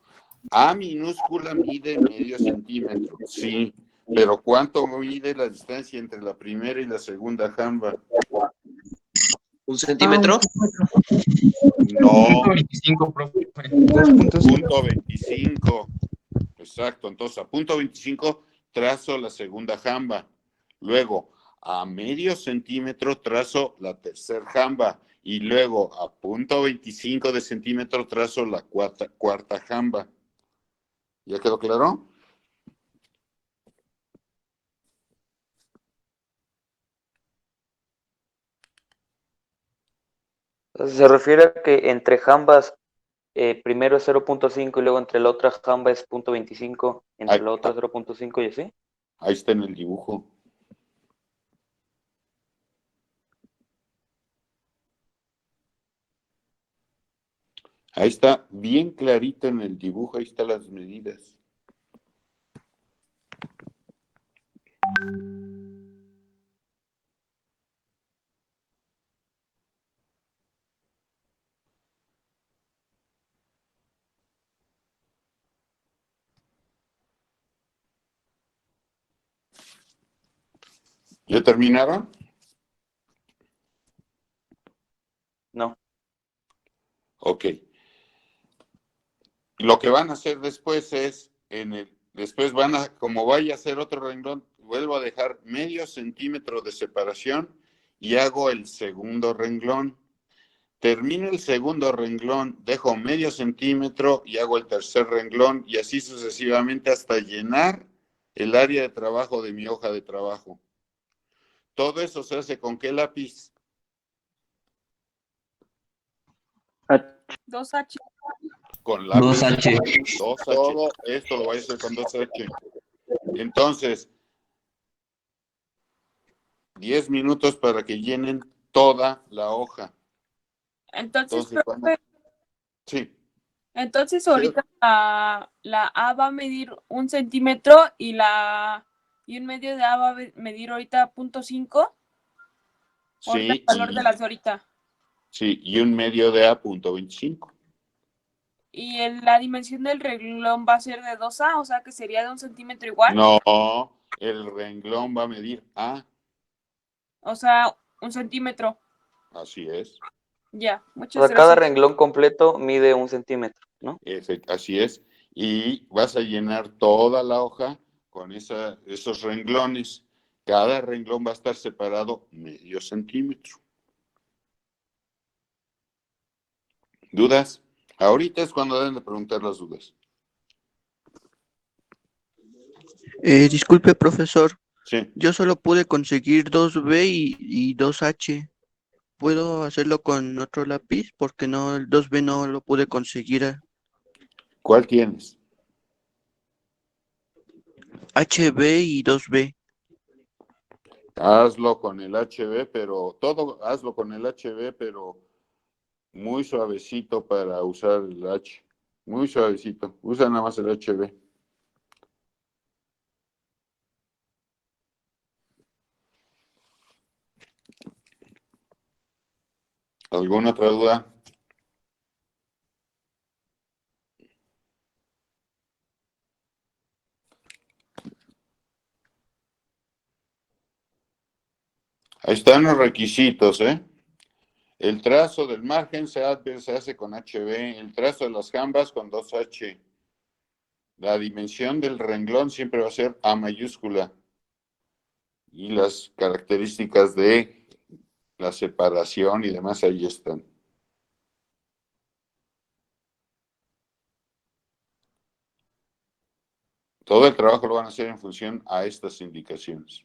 A minúscula mide medio centímetro, sí. Pero ¿cuánto mide la distancia entre la primera y la segunda jamba? 1 centímetro. No. 25, profe. 2.25. Exacto. Entonces, a .25 trazo la segunda jamba. Luego, a medio centímetro trazo la tercer jamba. Y luego, a .25 de centímetro trazo la cuarta jamba. ¿Ya quedó claro? Se refiere a que entre jambas primero es 0.5 y luego entre la otra jamba es 0.25, entre la otra 0.5 y así. Ahí está en el dibujo. Ahí está bien clarito en el dibujo, ahí están las medidas. ¿Ya terminaron? No. Ok. Lo que van a hacer después es, después van a, como vaya a hacer otro renglón, vuelvo a dejar medio centímetro de separación y hago el segundo renglón. Termino el segundo renglón, dejo medio centímetro y hago el tercer renglón y así sucesivamente hasta llenar el área de trabajo de mi hoja de trabajo. Todo eso se hace ¿con qué lápiz? 2H. Con lápiz. 2H. 2H. Todo esto lo voy a hacer con 2H. Entonces, 10 minutos para que llenen toda la hoja. Entonces, Entonces, profe, sí. Entonces ahorita la A va a medir 1 centímetro y un medio de A va a medir ahorita 0.5. Ahorita el Sí, valor de las de ahorita. sí, y un medio de A, punto 25. Y la dimensión del renglón va a ser de 2A, o sea que sería de 1 centímetro igual. No, el renglón va a medir A. O sea, 1 centímetro. Así es. Ya, O muchas sea, cada gracias. renglón completo mide 1 centímetro, ¿no? Así es. Y vas a llenar toda la hoja con esos renglones. Cada renglón va a estar separado medio centímetro. ¿Dudas? Ahorita es cuando deben de preguntar las dudas. Disculpe, profesor. Sí. Yo solo pude conseguir 2B y 2H. ¿Puedo hacerlo con otro lápiz? Porque no, el 2B no lo pude conseguir. ¿Cuál tienes? HB y 2B. Hazlo con el HB, pero todo hazlo con el HB, pero muy suavecito para usar el H. Muy suavecito. Usa nada más el HB. ¿Alguna otra duda? Ahí están los requisitos, ¿eh? El trazo del margen se hace con HB, el trazo de las jambas con 2H. La dimensión del renglón siempre va a ser A mayúscula. Y las características de la separación y demás ahí están. Todo el trabajo lo van a hacer en función a estas indicaciones.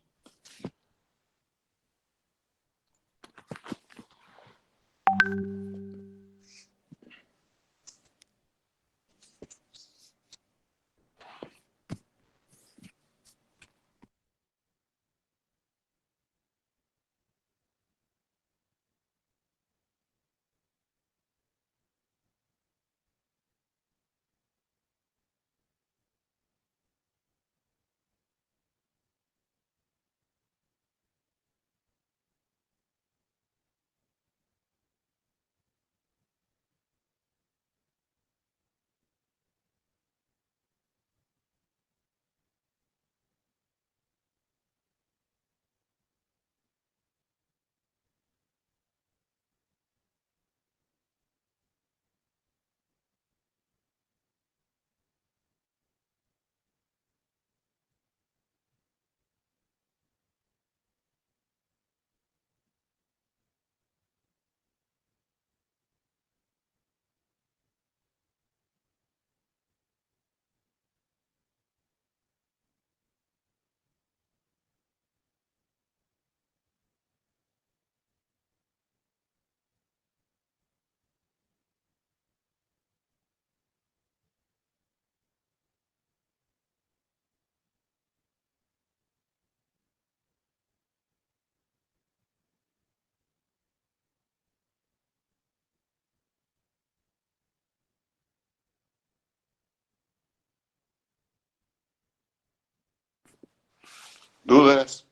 ¿Dudas?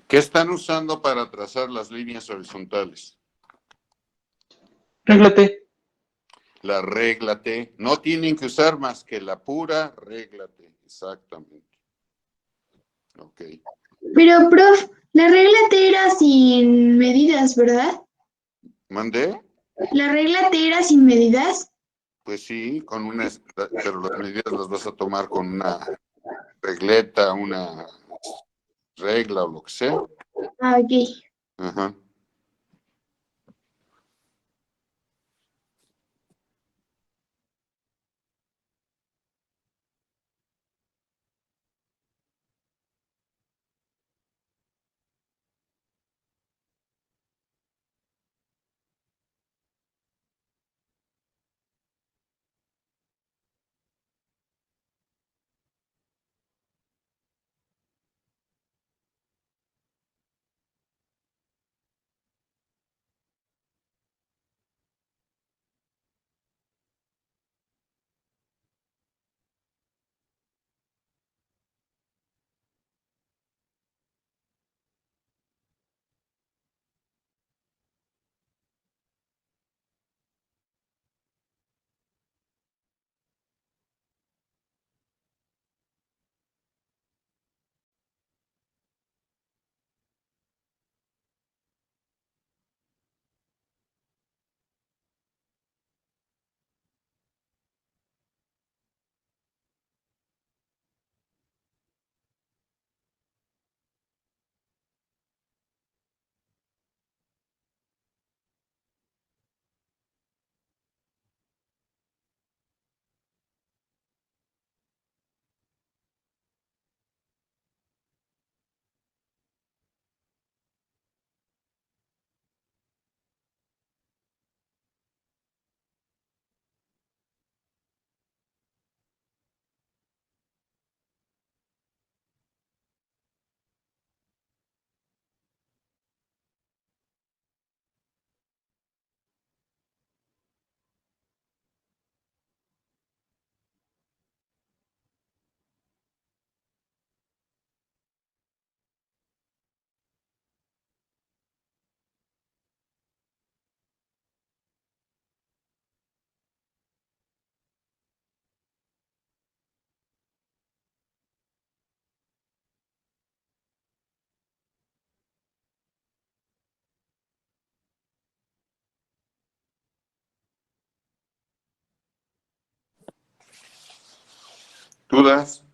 ¿Qué están usando para trazar las líneas horizontales? Regla T. La regla T. No tienen que usar más que la pura regla T. Exactamente. Ok. Pero, prof, la regla T era sin medidas, ¿verdad? ¿Mandé? La regla T era sin medidas. Pues sí, pero las medidas las vas a tomar con una regleta, una regla o lo que sea. Ah, ok. Ajá. ¿Dudas?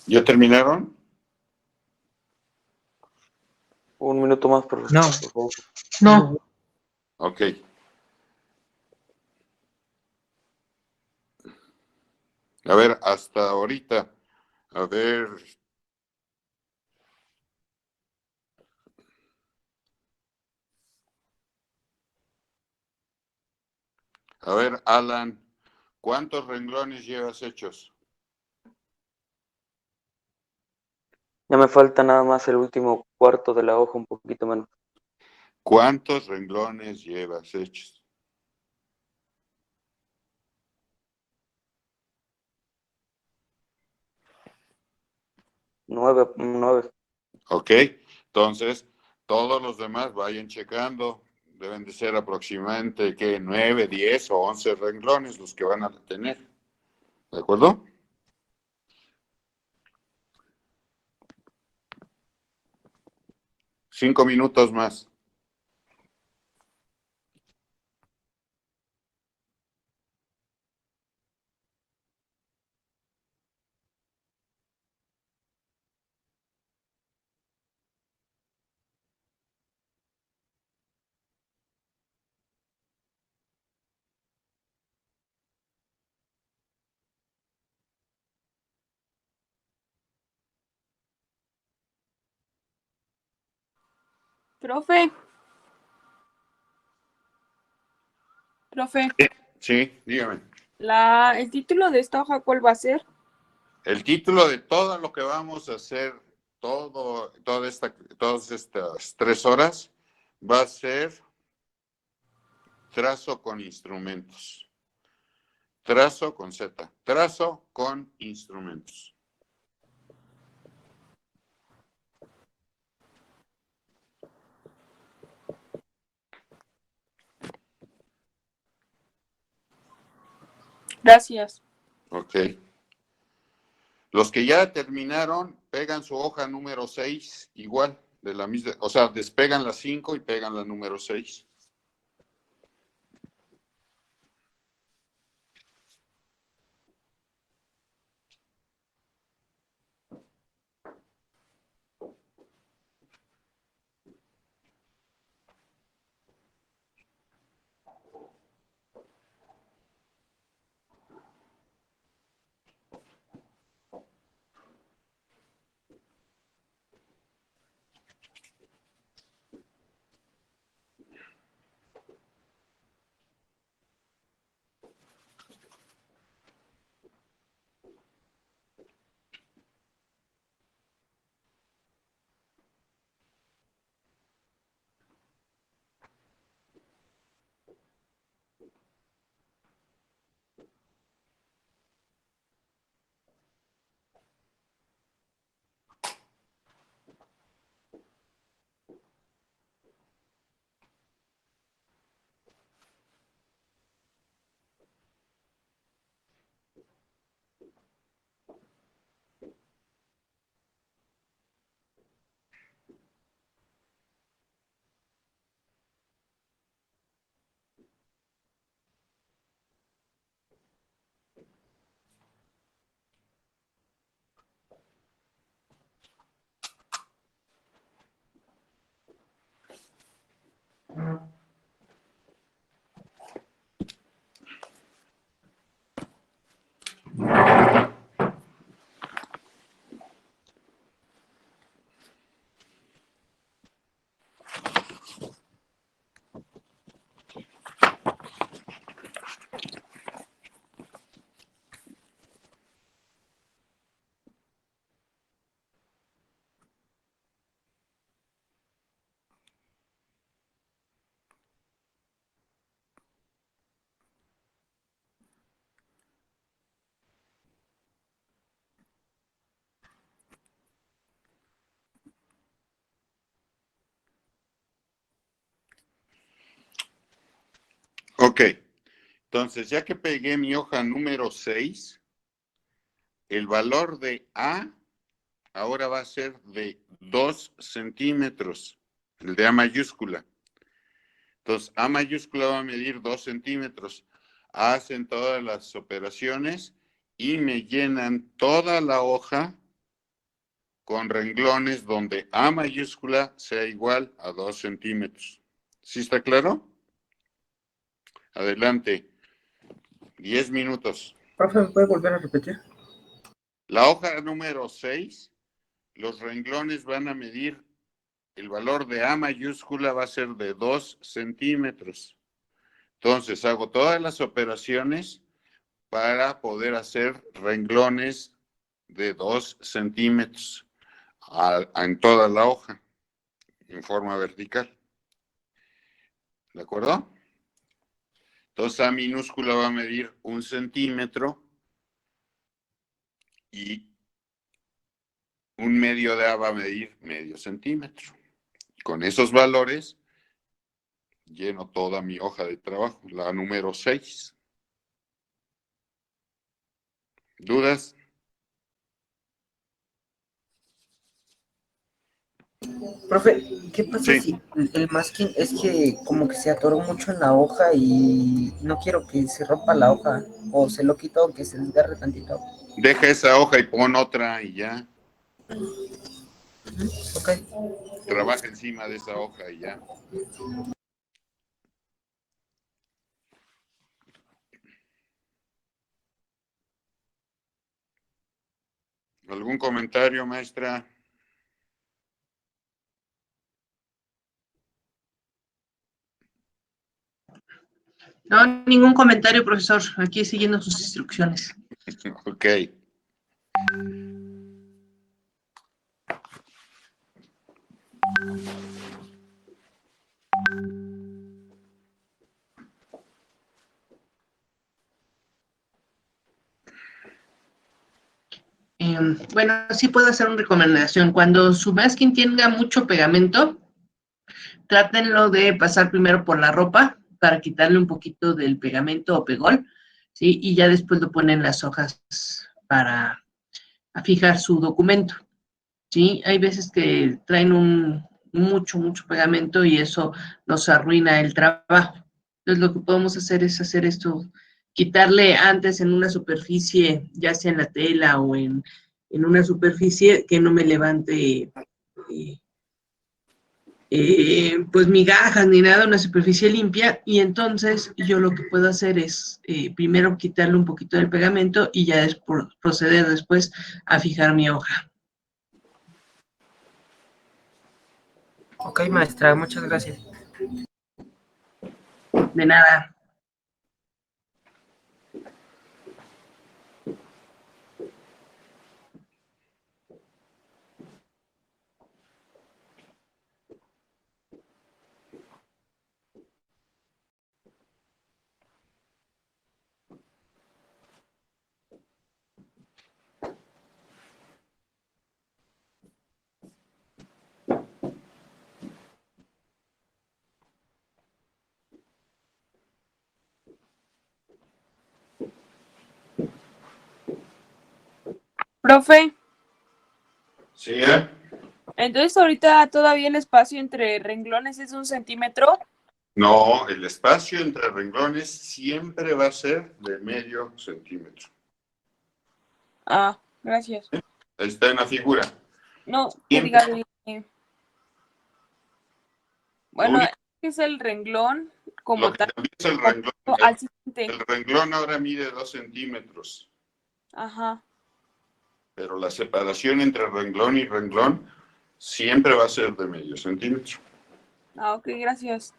¿Ya terminaron? Un minuto más, profesor, No. por favor. No. Ok. A ver, hasta ahorita. A ver. A ver, Alan, ¿cuántos renglones llevas hechos? Ya me falta nada más el último cuarto de la hoja, un poquito menos. ¿Cuántos renglones llevas hechos? 9. Ok, entonces todos los demás vayan checando. Deben de ser aproximadamente, ¿qué? 9, 10 o 11 renglones los que van a tener. ¿De acuerdo? Cinco minutos más. Profe. Profe, Sí, dígame. el título de esta hoja, ¿cuál va a ser? El título de todo lo que vamos a hacer, todas estas 3 horas, va a ser trazo con instrumentos. Trazo con Z. Trazo con instrumentos. Gracias. Ok. Los que ya terminaron, pegan su hoja número 6, igual, de la misma, o sea, despegan la 5 y pegan la número 6. Ok. Entonces, ya que pegué mi hoja número 6, el valor de A ahora va a ser de 2 centímetros, el de A mayúscula. Entonces, A mayúscula va a medir 2 centímetros. Hacen todas las operaciones y me llenan toda la hoja con renglones donde A mayúscula sea igual a 2 centímetros. ¿Sí está claro? Adelante. 10 minutos. Profe, ¿me puede volver a repetir? La hoja número 6, los renglones van a medir, el valor de A mayúscula va a ser de 2 centímetros. Entonces hago todas las operaciones para poder hacer renglones de 2 centímetros en toda la hoja, en forma vertical. ¿De acuerdo? Entonces A minúscula va a medir 1 centímetro y 1/2 de A va a medir medio centímetro. Con esos valores lleno toda mi hoja de trabajo, la número 6. ¿Dudas? Profe, ¿qué pasa Sí. si el masking es que como que se atoró mucho en la hoja y no quiero que se rompa la hoja? O se lo quito o que se desgarre tantito. Deja esa hoja y pon otra y ya. Ok. Trabaja encima de esa hoja y ya. ¿Algún comentario, maestra? No, ningún comentario, profesor. Aquí siguiendo sus instrucciones. Ok. Bueno, sí puedo hacer una recomendación. Cuando su masking tenga mucho pegamento, trátenlo de pasar primero por la ropa para quitarle un poquito del pegamento o pegol, ¿sí? Y ya después lo ponen las hojas para fijar su documento, ¿sí? Hay veces que traen mucho pegamento y eso nos arruina el trabajo. Entonces lo que podemos hacer es hacer esto, quitarle antes en una superficie, ya sea en la tela o en una superficie que no me levante pues migajas ni nada, una superficie limpia, y entonces yo lo que puedo hacer es primero quitarle un poquito del pegamento y ya proceder después a fijar mi hoja. Ok, maestra, muchas gracias. De nada. Profe, Sí, entonces ahorita todavía el espacio entre renglones es 1 centímetro. No, el espacio entre renglones siempre va a ser de medio centímetro. Ah, gracias. Está en la figura. No, que Siempre. diga bueno, es el renglón como Lo que tal. cambia es el renglón. Al siguiente. El renglón ahora mide 2 centímetros, Ajá. pero la separación entre renglón y renglón siempre va a ser de medio centímetro. Ah, ok, gracias.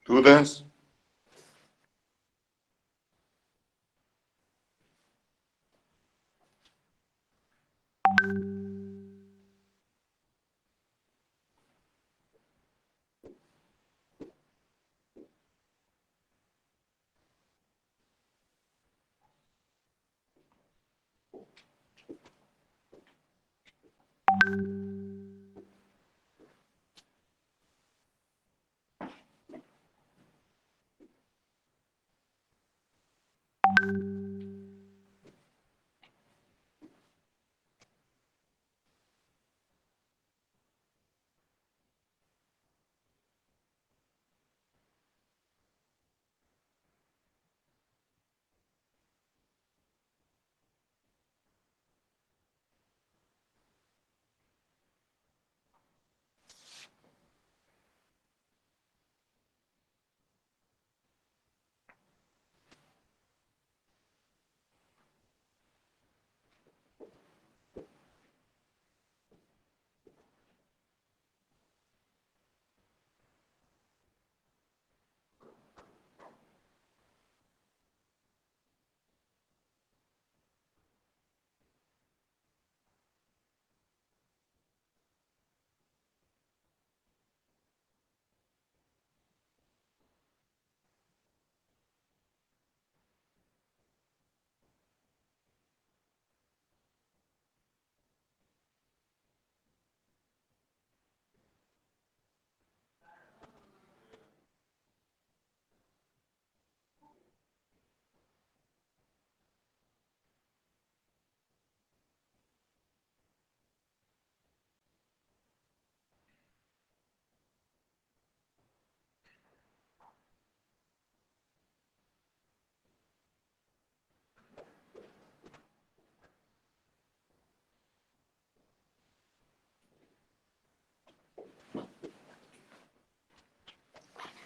¿Dudas?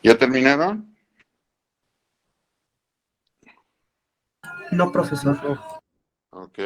¿Ya terminaron? No, profesor. Ok.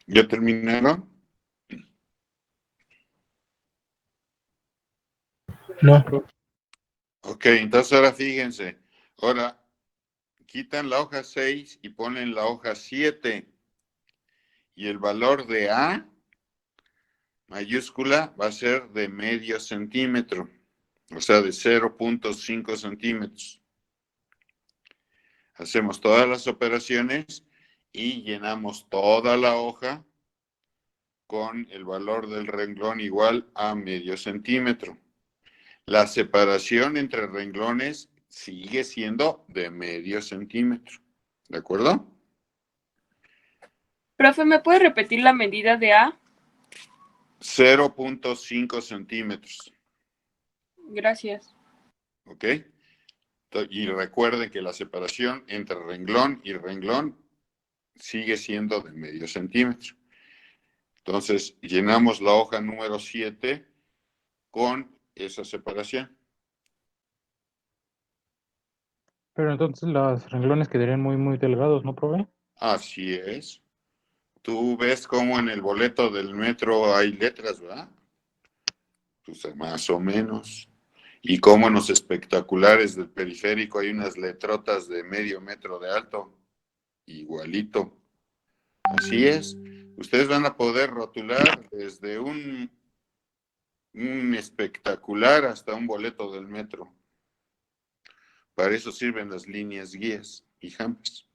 ¿Ya terminaron? No. Ok, entonces ahora fíjense. Ahora quitan la hoja 6 y ponen la hoja 7. Y el valor de A mayúscula va a ser de medio centímetro, o sea, de 0.5 centímetros. Hacemos todas las operaciones y llenamos toda la hoja con el valor del renglón igual a medio centímetro. La separación entre renglones sigue siendo de medio centímetro. ¿De acuerdo? Profe, ¿me puede repetir la medida de A? 0.5 centímetros. Gracias. ¿Ok? Y recuerden que la separación entre renglón y renglón sigue siendo de medio centímetro. Entonces, llenamos la hoja número 7 con esa separación. Pero entonces los renglones quedarían muy, muy delgados, ¿no, profe? Así es. Tú ves cómo en el boleto del metro hay letras, ¿verdad? Pues más o menos. Y cómo en los espectaculares del periférico hay unas letrotas de medio metro de alto. Igualito. Así es. Ustedes van a poder rotular desde un espectacular hasta un boleto del metro. Para eso sirven las líneas guías y jambas.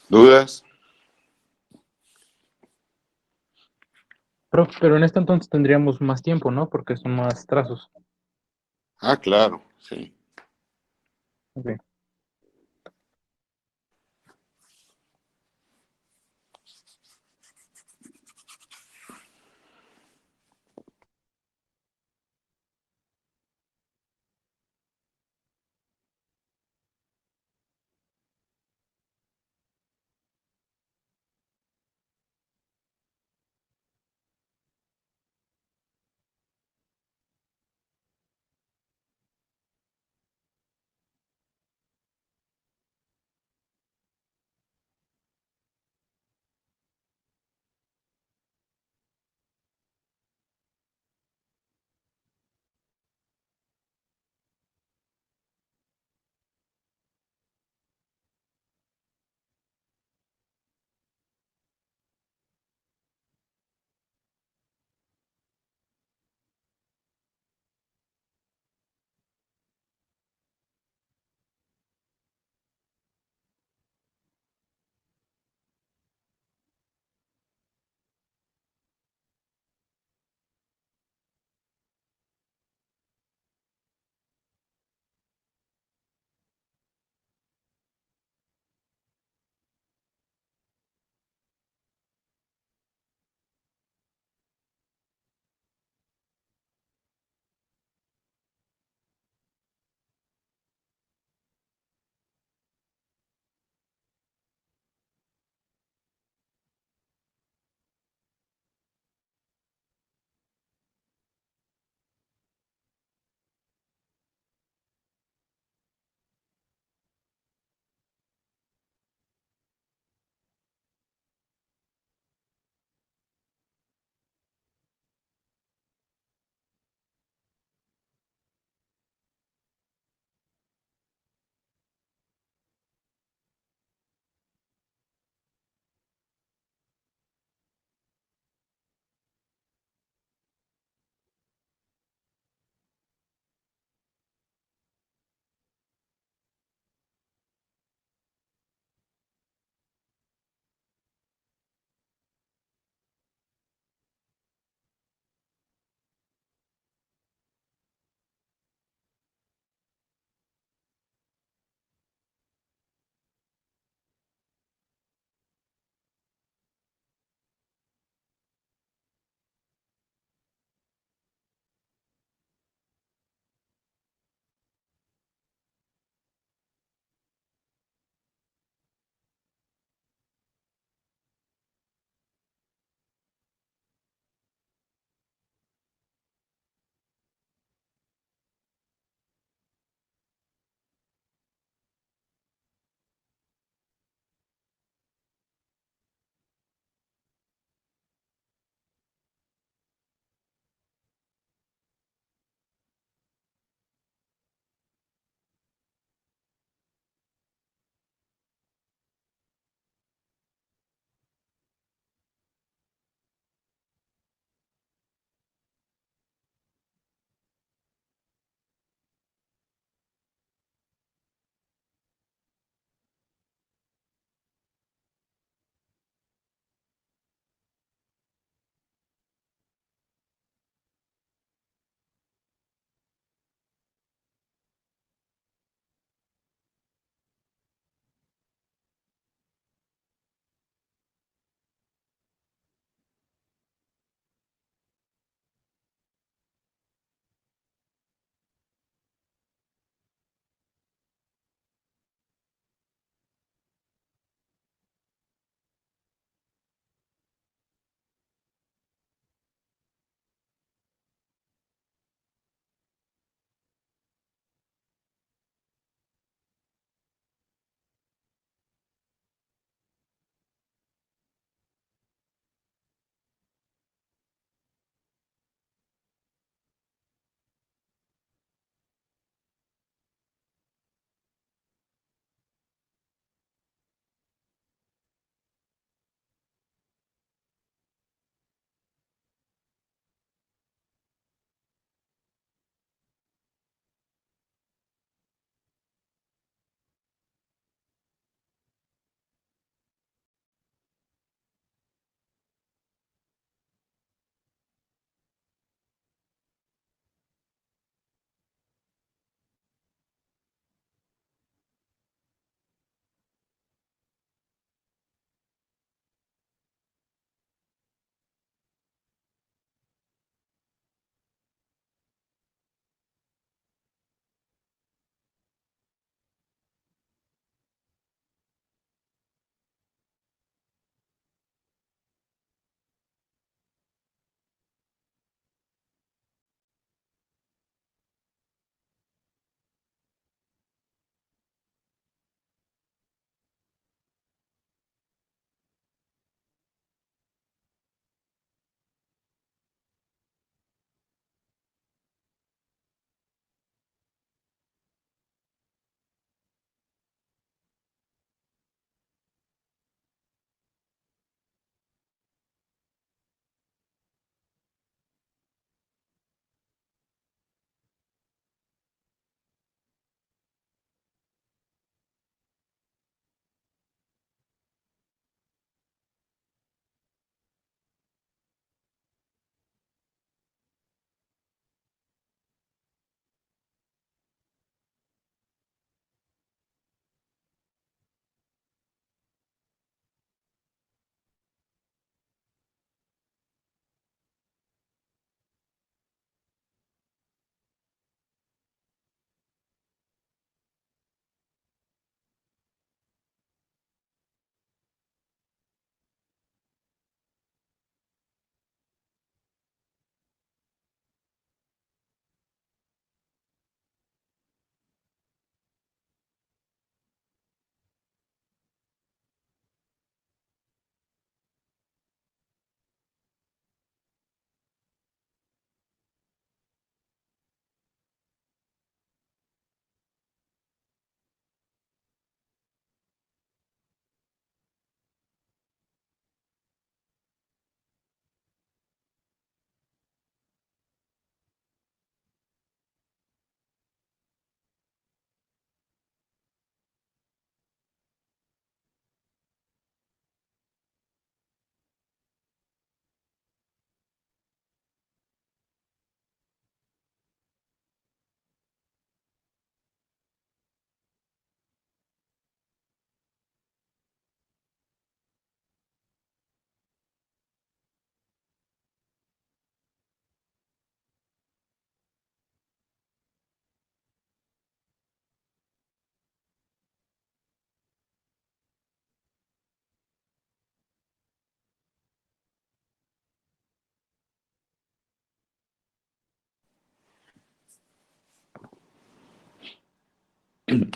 ¿Dudas? Prof, pero en esto entonces tendríamos más tiempo, ¿no? Porque son más trazos. Ah, claro, sí. Ok.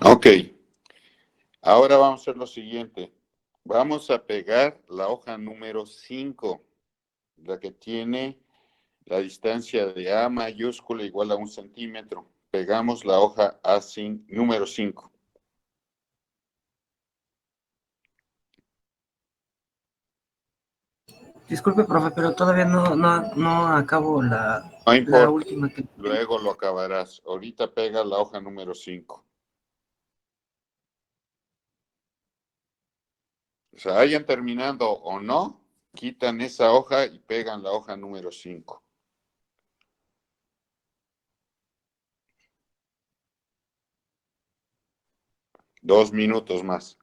Ok. Ahora vamos a hacer lo siguiente. Vamos a pegar la hoja número 5, la que tiene la distancia de A mayúscula igual a 1 centímetro. Pegamos la hoja número 5. Disculpe, profe, pero todavía no acabo No la importa, última que... luego lo acabarás. Ahorita pega la hoja número 5. O sea, hayan terminado o no, quitan esa hoja y pegan la hoja número 5. Dos minutos más.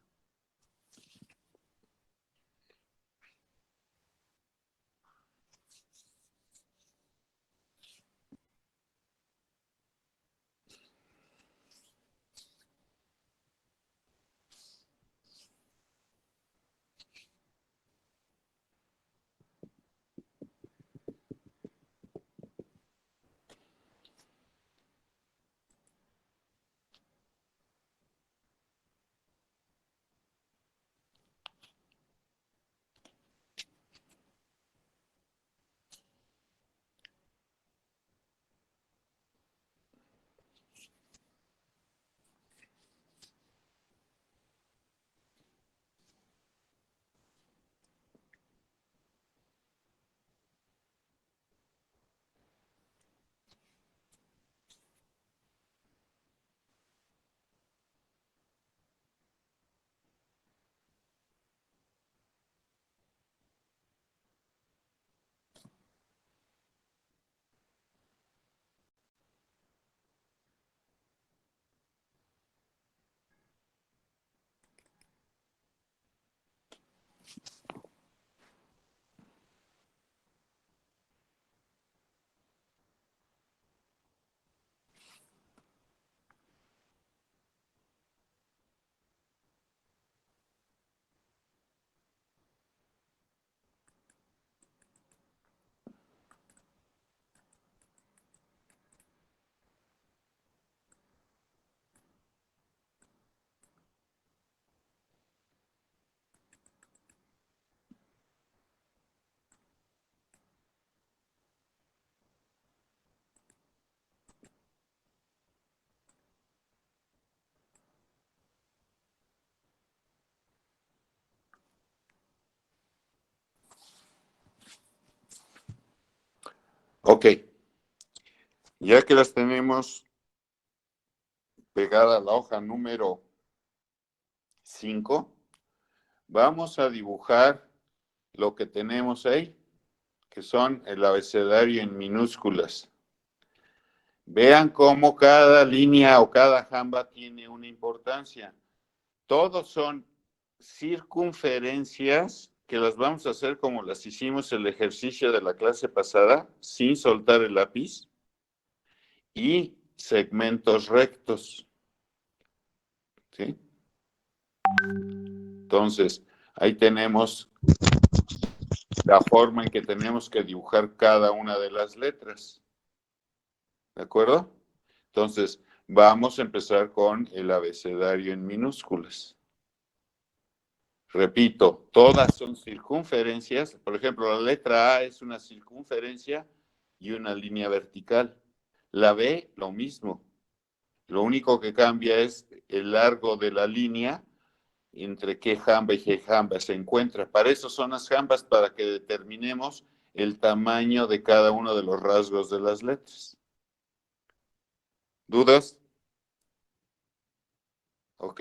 Ok. Ya que las tenemos pegada a la hoja número 5, vamos a dibujar lo que tenemos ahí, que son el abecedario en minúsculas. Vean cómo cada línea o cada jamba tiene una importancia. Todos son circunferencias que las vamos a hacer como las hicimos el ejercicio de la clase pasada, sin soltar el lápiz, y segmentos rectos. ¿Sí? Entonces, ahí tenemos la forma en que tenemos que dibujar cada una de las letras. ¿De acuerdo? Entonces, vamos a empezar con el abecedario en minúsculas. Repito, todas son circunferencias. Por ejemplo, la letra A es una circunferencia y una línea vertical. La B, lo mismo. Lo único que cambia es el largo de la línea entre qué jamba y qué jamba se encuentra. Para eso son las jambas, para que determinemos el tamaño de cada uno de los rasgos de las letras. ¿Dudas? Ok.